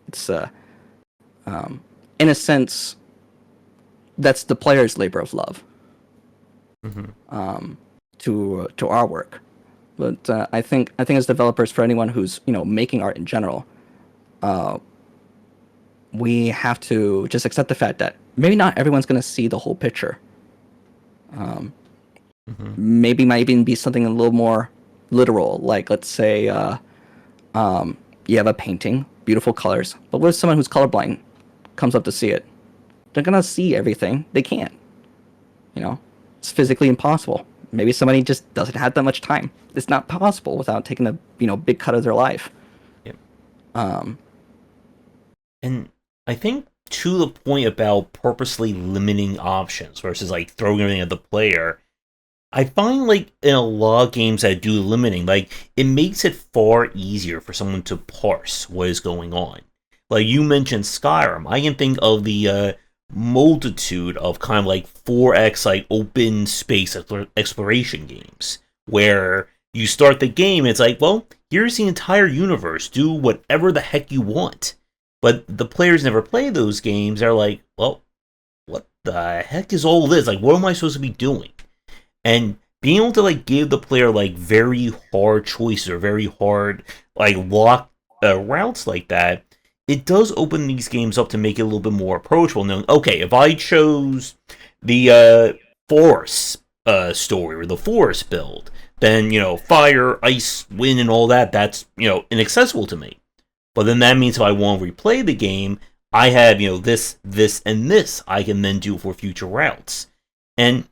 It's in a sense, that's the player's labor of love. To our work. But I think as developers, for anyone who's making art in general, we have to just accept the fact that maybe not everyone's going to see the whole picture. Maybe might even be something a little more literal, like let's say you have a painting, beautiful colors, but what if someone who's colorblind comes up to see it? They're gonna see everything. They can't. It's physically impossible. Maybe somebody just doesn't have that much time. It's not possible without taking a big cut of their life. Yep. And I think to the point about purposely limiting options versus like throwing everything at the player, I find like in a lot of games that do limiting, like it makes it far easier for someone to parse what is going on. Like you mentioned Skyrim, I can think of the multitude of kind of like 4X like open space exploration games where you start the game, it's like, well, here's the entire universe, do whatever the heck you want. But the players never play those games, they're like, well, what the heck is all this? Like, what am I supposed to be doing? And being able to like give the player like very hard choices or very hard like locked routes like that, it does open these games up to make it a little bit more approachable. Knowing, okay, if I chose the forest story or the forest build, then fire, ice, wind, and all that, that's inaccessible to me. But then that means if I want to replay the game, I have this, and this I can then do for future routes. And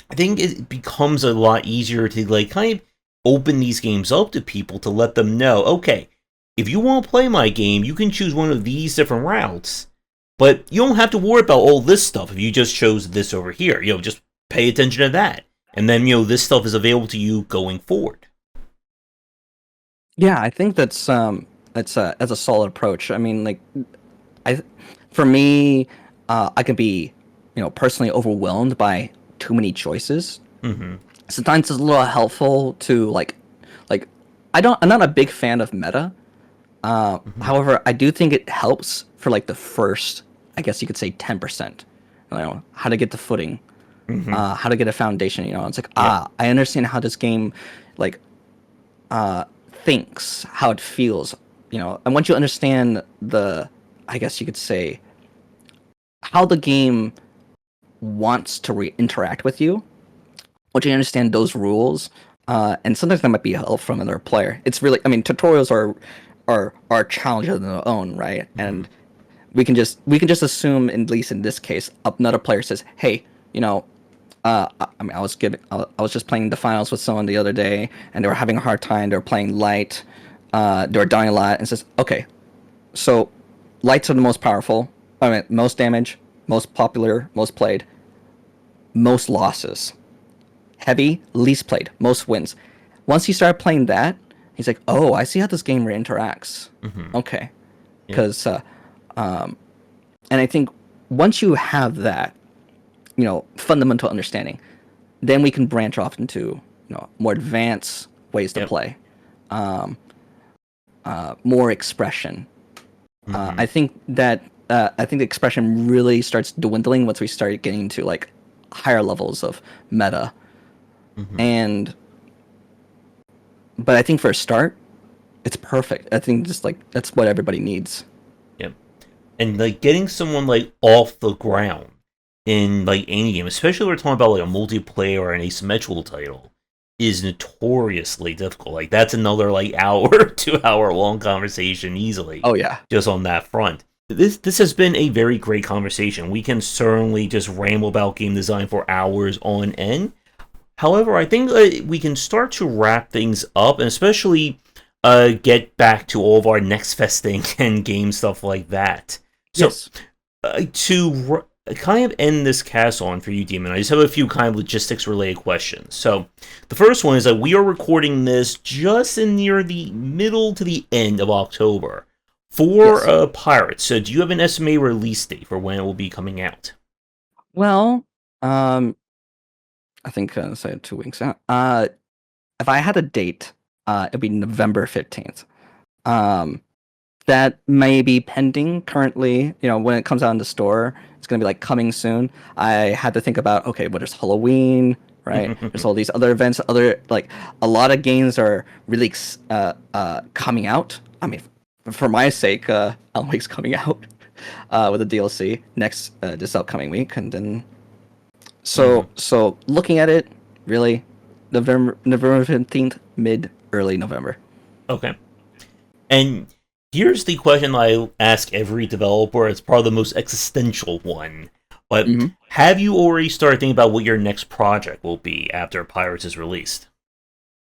I think it becomes a lot easier to like kind of open these games up to people to let them know, okay, if you want to play my game, you can choose one of these different routes, but you don't have to worry about all this stuff if you just chose this over here. Just pay attention to that. And then, this stuff is available to you going forward. Yeah, I think that's a solid approach. I mean, like, for me, I can be, personally overwhelmed by too many choices. Sometimes it's a little helpful to like I'm not a big fan of meta. However, I do think it helps for like the first, I guess you could say 10%. How to get the footing, how to get a foundation. It's like I understand how this game like thinks, how it feels. And once you understand I guess you could say, how the game wants to interact with you, once you understand those rules, and sometimes that might be help from another player. It's really, I mean, tutorials are challenges in their own, right? And we can just assume, at least in this case, another player says, "Hey, I was just playing the finals with someone the other day, and they were having a hard time. They were playing light, they were dying a lot." And says, "Okay, so lights are the most powerful. I mean, most damage, most popular, most played, most losses. Heavy, least played, most wins." Once you start playing that, he's like, "Oh, I see how this game interacts." Okay, because and I think once you have that, fundamental understanding, then we can branch off into more advanced ways to play, more expression. I think the expression really starts dwindling once we start getting into like higher levels of meta. But I think for a start, it's perfect. I think just like that's what everybody needs. Yep. And like getting someone like off the ground in like any game, especially when we're talking about like a multiplayer or an asymmetrical title, is notoriously difficult. Like that's another like hour, 2 hour long conversation easily. Oh yeah. Just on that front. This has been a very great conversation. We can certainly just ramble about game design for hours on end. However, I think we can start to wrap things up, and especially get back to all of our next festing and game stuff like that. So, Yes. kind of end this cast on for you, Demon, I just have a few kind of logistics related questions. So, the first one is that we are recording this just in near the middle to the end of October for Yes. Pirates. So, do you have an estimated release date for when it will be coming out? Well, I think say 2 weeks out. If I had a date, it'd be November 15th. Um, that may be pending currently. When it comes out in the store, it's gonna be like coming soon. I had to think about, okay, but there's Halloween, right? There's all these other events. A lot of games are really coming out. I mean, for my sake, Alan Wake's coming out with a DLC next this upcoming week, and then so looking at it, really, November 15th, early November. Okay. And here's the question I ask every developer. It's probably the most existential one. But Hmm. have you already started thinking about what your next project will be after Pirates is released?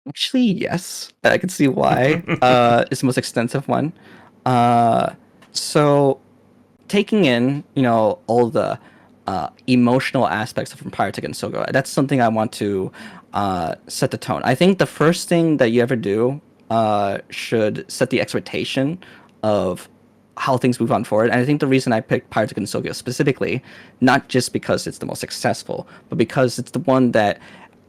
Actually, yes, I can see why. It's the most extensive one. Uh, so taking in, all the emotional aspects from Pirates of Gensokyo, that's something I want to set the tone. I think the first thing that you ever do should set the expectation of how things move on forward. And I think the reason I picked Pirates of Gensokyo specifically, not just because it's the most successful, but because it's the one that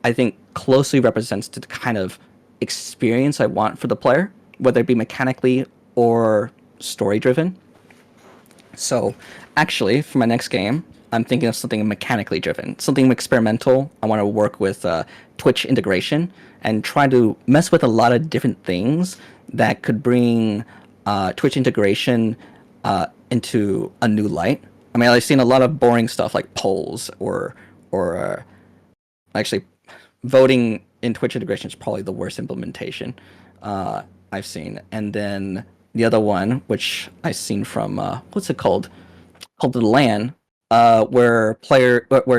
I think closely represents the kind of experience I want for the player, whether it be mechanically or story driven. So, actually, for my next game, I'm thinking of something mechanically driven, something experimental. I want to work with Twitch integration and try to mess with a lot of different things that could bring Twitch integration into a new light. I mean, I've seen a lot of boring stuff like polls or actually voting in Twitch integration is probably the worst implementation I've seen. And then the other one, which I've seen from what's it called? Called the LAN, where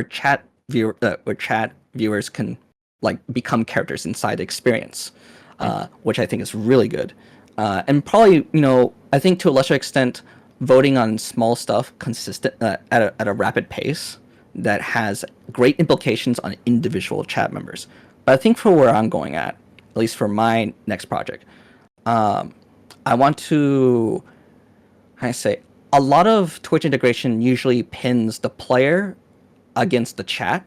chat viewers can like become characters inside the experience, which I think is really good. And probably, I think to a lesser extent, voting on small stuff consistent at a rapid pace that has great implications on individual chat members. But I think for where I'm going at least for my next project, I want to, how do I say, a lot of Twitch integration usually pins the player against the chat,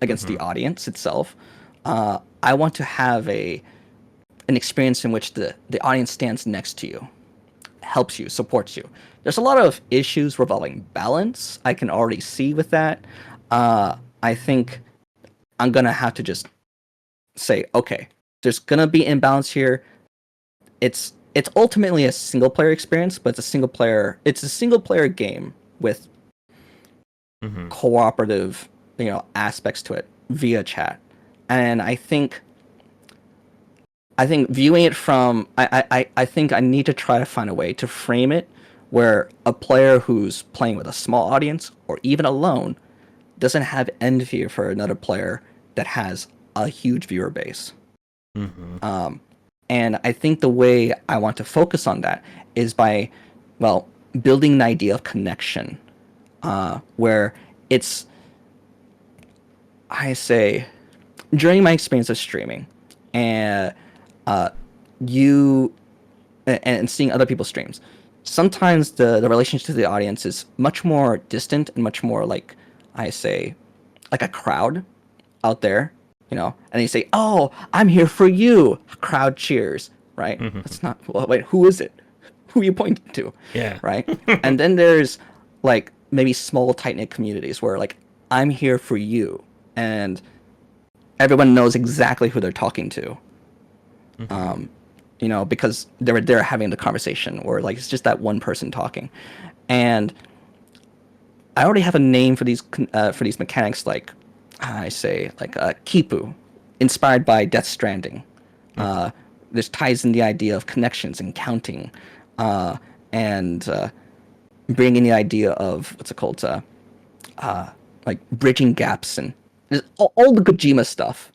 against the audience itself. I want to have an experience in which the audience stands next to you, helps you, supports you. There's a lot of issues revolving balance I can already see with that. I think I'm gonna have to just say, okay, there's gonna be imbalance here. It's ultimately a single player experience, but it's a single player game with Mm-hmm. cooperative, aspects to it via chat. And I think viewing it from I think I need to try to find a way to frame it where a player who's playing with a small audience or even alone doesn't have envy for another player that has a huge viewer base. Mm-hmm. And I think the way I want to focus on that is by, well, building an idea of connection, where it's, I say, during my experience of streaming, and you and seeing other people's streams, sometimes the relationship to the audience is much more distant and much more like, I say, like a crowd out there, and they say, "Oh, I'm here for you." Crowd cheers, right? Mm-hmm. That's not, well, wait, who is it? Who are you pointing to, Yeah. right? And then there's like maybe small tight knit communities where like I'm here for you, and everyone knows exactly who they're talking to, Mm-hmm. because they're having the conversation, or like it's just that one person talking, and I already have a name for these mechanics, like I say, like Kipu, inspired by Death Stranding. Mm-hmm. This ties in the idea of connections and counting, and bringing the idea of what's it called, like bridging gaps and Just all the Kojima stuff.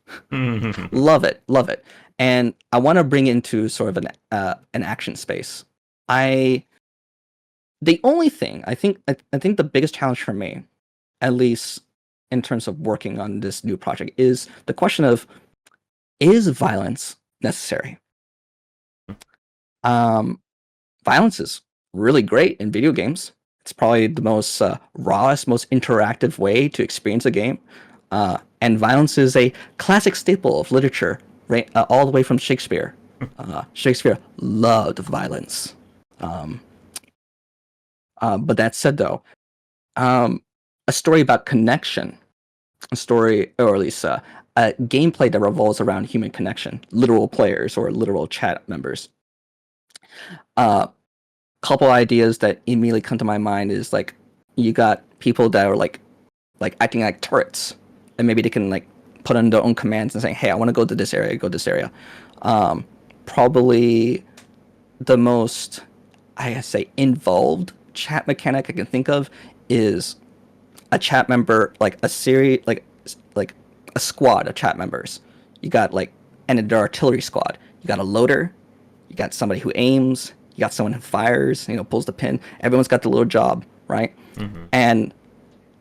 Love it, love it. And I want to bring into sort of an action space. The only thing I think the biggest challenge for me, at least in terms of working on this new project, is the question of, is violence necessary? Violence is really great in video games. It's probably the most rawest, most interactive way to experience a game. And violence is a classic staple of literature, right? All the way from Shakespeare. Shakespeare loved violence. But that said, though, a story about connection, a story, or at least a gameplay that revolves around human connection, literal players or literal chat members. Couple ideas that immediately come to my mind is like, you got people that are like acting like turrets, and maybe they can like put in their own commands and saying, "Hey, I want to go to this area, go this area." Probably the most, I say, involved chat mechanic I can think of is a chat member, like a series, like a squad of chat members. You got like, and their artillery squad. You got a loader, you got somebody who aims, you got someone who fires, pulls the pin. Everyone's got the little job, right? Mm-hmm. And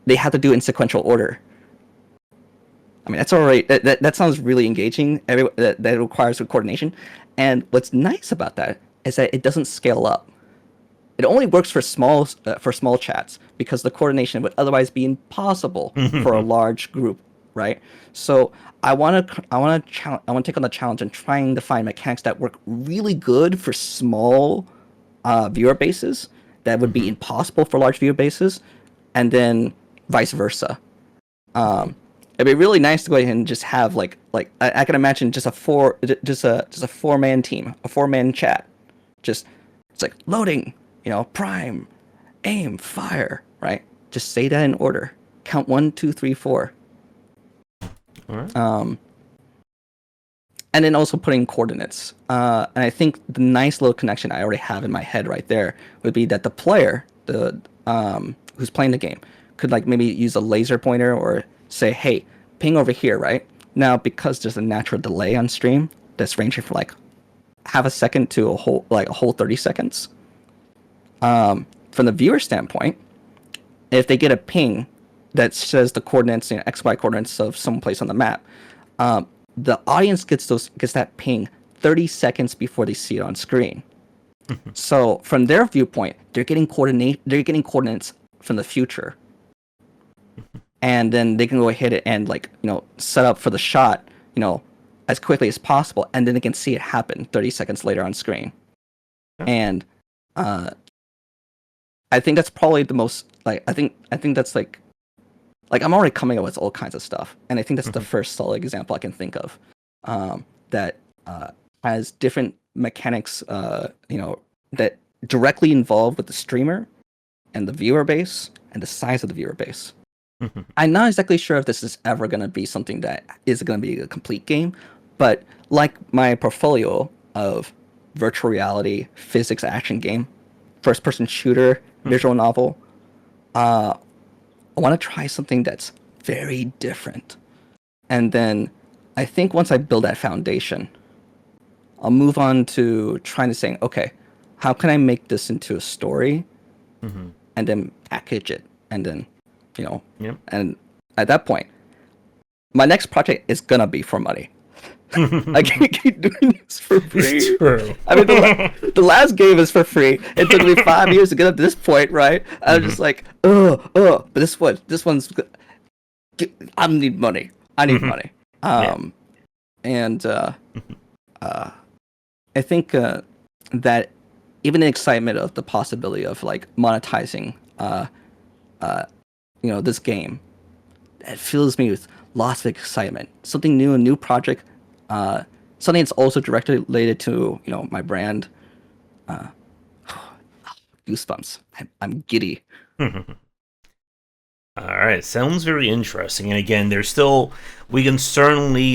they have to do it in sequential order. I mean, that's all right. That sounds really engaging. That requires coordination. And what's nice about that is that it doesn't scale up. It only works for small chats, because the coordination would otherwise be impossible for a large group, right? So I want to take on the challenge and trying to find mechanics that work really good for small viewer bases that would be impossible for large viewer bases, and then vice versa. It'd be really nice to go ahead and just have like I can imagine just a 4-man team, a 4-man chat. Just, it's like loading, prime, aim, fire, right? Just say that in order. Count 1, 2, 3, 4. All right. And then also putting coordinates. And I think the nice little connection I already have in my head right there would be that the player, who's playing the game, could like maybe use a laser pointer or say, "Hey, ping over here," right? Now, because there's a natural delay on stream that's ranging from like half a second to a whole 30 seconds. From the viewer standpoint, if they get a ping that says the coordinates, XY coordinates of some place on the map, the audience gets that ping 30 seconds before they see it on screen. So from their viewpoint, they're getting coordinates from the future. And then they can go ahead and set up for the shot, as quickly as possible, and then they can see it happen 30 seconds later on screen. Yeah. And I think that's probably the most I think that's like I'm already coming up with all kinds of stuff, and I think that's the first solid example I can think of that has different mechanics, that directly involve with the streamer and the viewer base and the size of the viewer base. I'm not exactly sure if this is ever going to be something that is going to be a complete game, but like my portfolio of virtual reality, physics action game, first-person shooter, visual novel, I want to try something that's very different. And then I think once I build that foundation, I'll move on to trying to say, okay, how can I make this into a story, and then package it, and then and at that point, my next project is gonna be for money. I can't keep doing this for free. It's true. I mean, the last game is for free. It took me 5 years to get up to this point, right? I was just like, but this one's good. I need money. I need money. And I think that even the excitement of the possibility of monetizing this game, it fills me with lots of excitement. Something new, a new project, something that's also directly related to my brand. Goosebumps. I'm giddy. All right, sounds very interesting. And again, we can certainly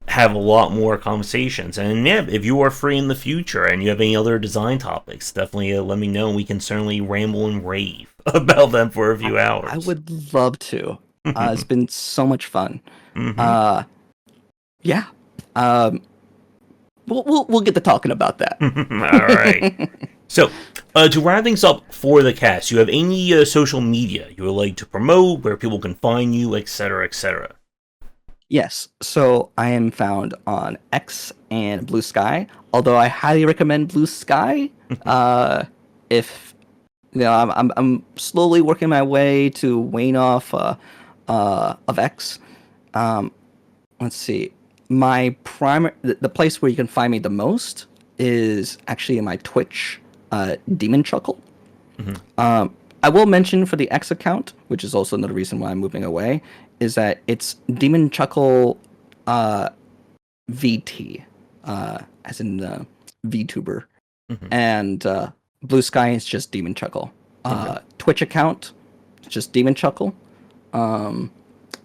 have a lot more conversations. And yeah, if you are free in the future and you have any other design topics, definitely let me know. We can certainly ramble and rave about them for a few hours. I would love to. It's been so much fun. Mm-hmm. Yeah. Um, we'll get to talking about that. All right. So, to wrap things up for the cast, you have any social media you would like to promote, where people can find you, etc., etc.? Yes. So I am found on X and Blue Sky. Although I highly recommend Blue Sky. If I'm slowly working my way to wane off of X. Um, let's see. My primary the place where you can find me the most is actually in my Twitch, Demon Chuckle. Mm-hmm. I will mention for the X account, which is also another reason why I'm moving away, is that it's Demon Chuckle VT, as in VTuber, Mm-hmm. and Blue Sky is just Demon Chuckle. Okay. Twitch account, just Demon Chuckle.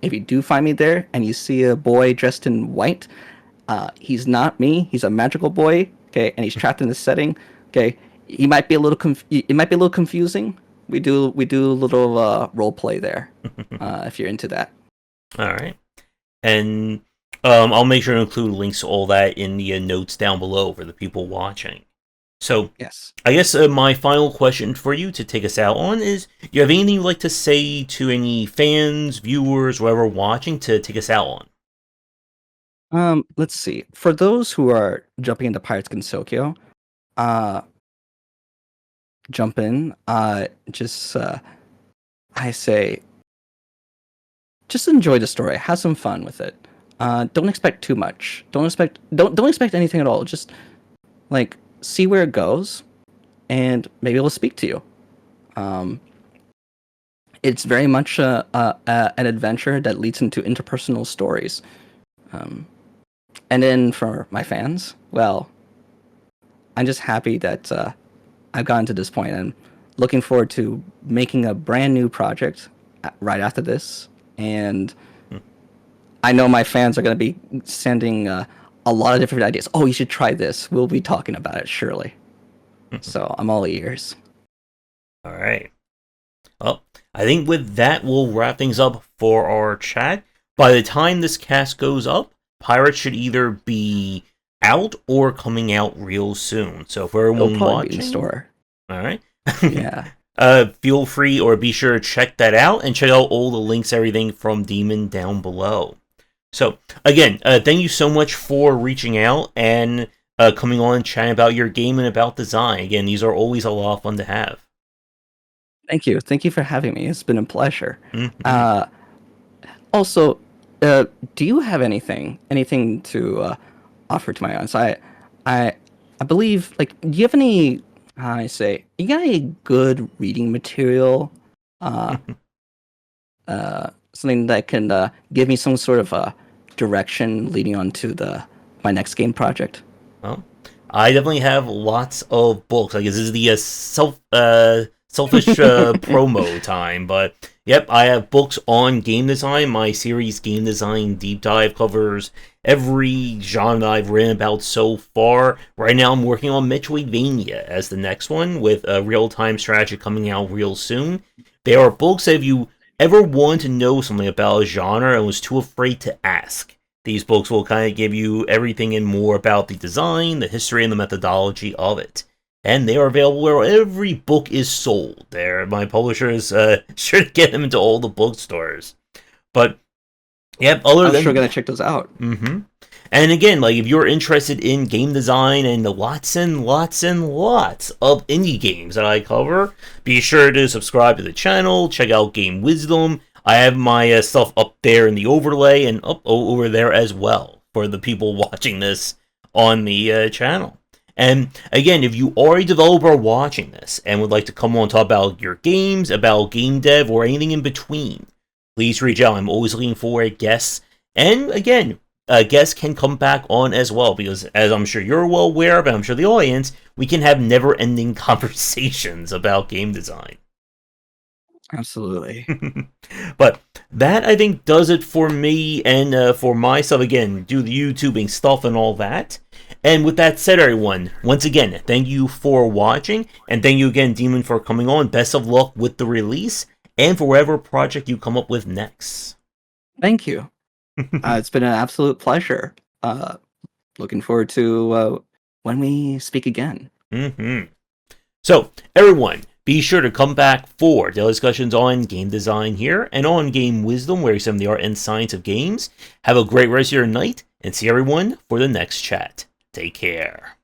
If you do find me there and you see a boy dressed in white, he's not me. He's a magical boy. Okay, and he's trapped in this setting. Okay, he might be a little. It might be a little confusing. We do a little role play there. If you're into that. All right. And I'll make sure to include links to all that in the notes down below for the people watching. So, Yes. I guess my final question for you to take us out on is, do you have anything you'd like to say to any fans, viewers, whoever watching to take us out on? Let's see. For those who are jumping into Pirates of Gensokyo, uh, jump in. Just I say, just enjoy the story. Have some fun with it. Don't expect too much. Don't expect anything at all. Just like see where it goes, and maybe it'll speak to you. Um, it's very much an adventure that leads into interpersonal stories. Um, and then for my fans, well, I'm just happy that I've gotten to this point and looking forward to making a brand new project right after this. And I know my fans are going to be sending a lot of different ideas. Oh, you should try this. We'll be talking about it, surely. So I'm all ears. All right. Well, I think with that, we'll wrap things up for our chat. By the time this cast goes up, Pirates should either be out or coming out real soon. So for It'll everyone probably be in watching, store. all right. Yeah. Feel free or be sure to check that out and check out all the links, everything from Demon down below. So again, thank you so much for reaching out and coming on and chatting about your game and about design. Again, these are always a lot of fun to have. Thank you. Thank you for having me. It's been a pleasure. Mm-hmm. Also, do you have anything to offer to my audience? I believe, like, do you have any, how I say, you got any good reading material? Uh, Something that can give me some sort of direction leading on to my next game project. Well, I definitely have lots of books. I guess this is the selfish promo time, but yep, I have books on game design. My series Game Design Deep Dive covers every genre I've written about so far. Right now, I'm working on Metroidvania as the next one, with a real-time strategy coming out real soon. There are books that if you ever wanted to know something about a genre and was too afraid to ask, these books will kind of give you everything and more about the design, the history, and the methodology of it. And they are available where every book is sold. There, my publisher is sure to get them into all the bookstores. But yep, I'm sure gonna check those out. Mm-hmm. And again, like if you're interested in game design and the lots and lots and lots of indie games that I cover, be sure to subscribe to the channel, check out Game Wisdom. I have my stuff up there in the overlay and up over there as well for the people watching this on the channel. And again, if you are a developer watching this and would like to come on and talk about your games, about game dev, or anything in between, please reach out. I'm always looking for guests. And again, guests can come back on as well, because as I'm sure you're well aware of, and I'm sure the audience, we can have never-ending conversations about game design. Absolutely. But that, I think, does it for me and for myself. Again, do the YouTubing stuff and all that. And with that said, everyone, once again, thank you for watching, and thank you again, Demon, for coming on. Best of luck with the release, and for whatever project you come up with next. Thank you. It's been an absolute pleasure. Looking forward to when we speak again. So, everyone, be sure to come back for daily discussions on game design here and on game wisdom, where you examine the art and science of games. Have a great rest of your night, and see everyone for the next chat. Take care.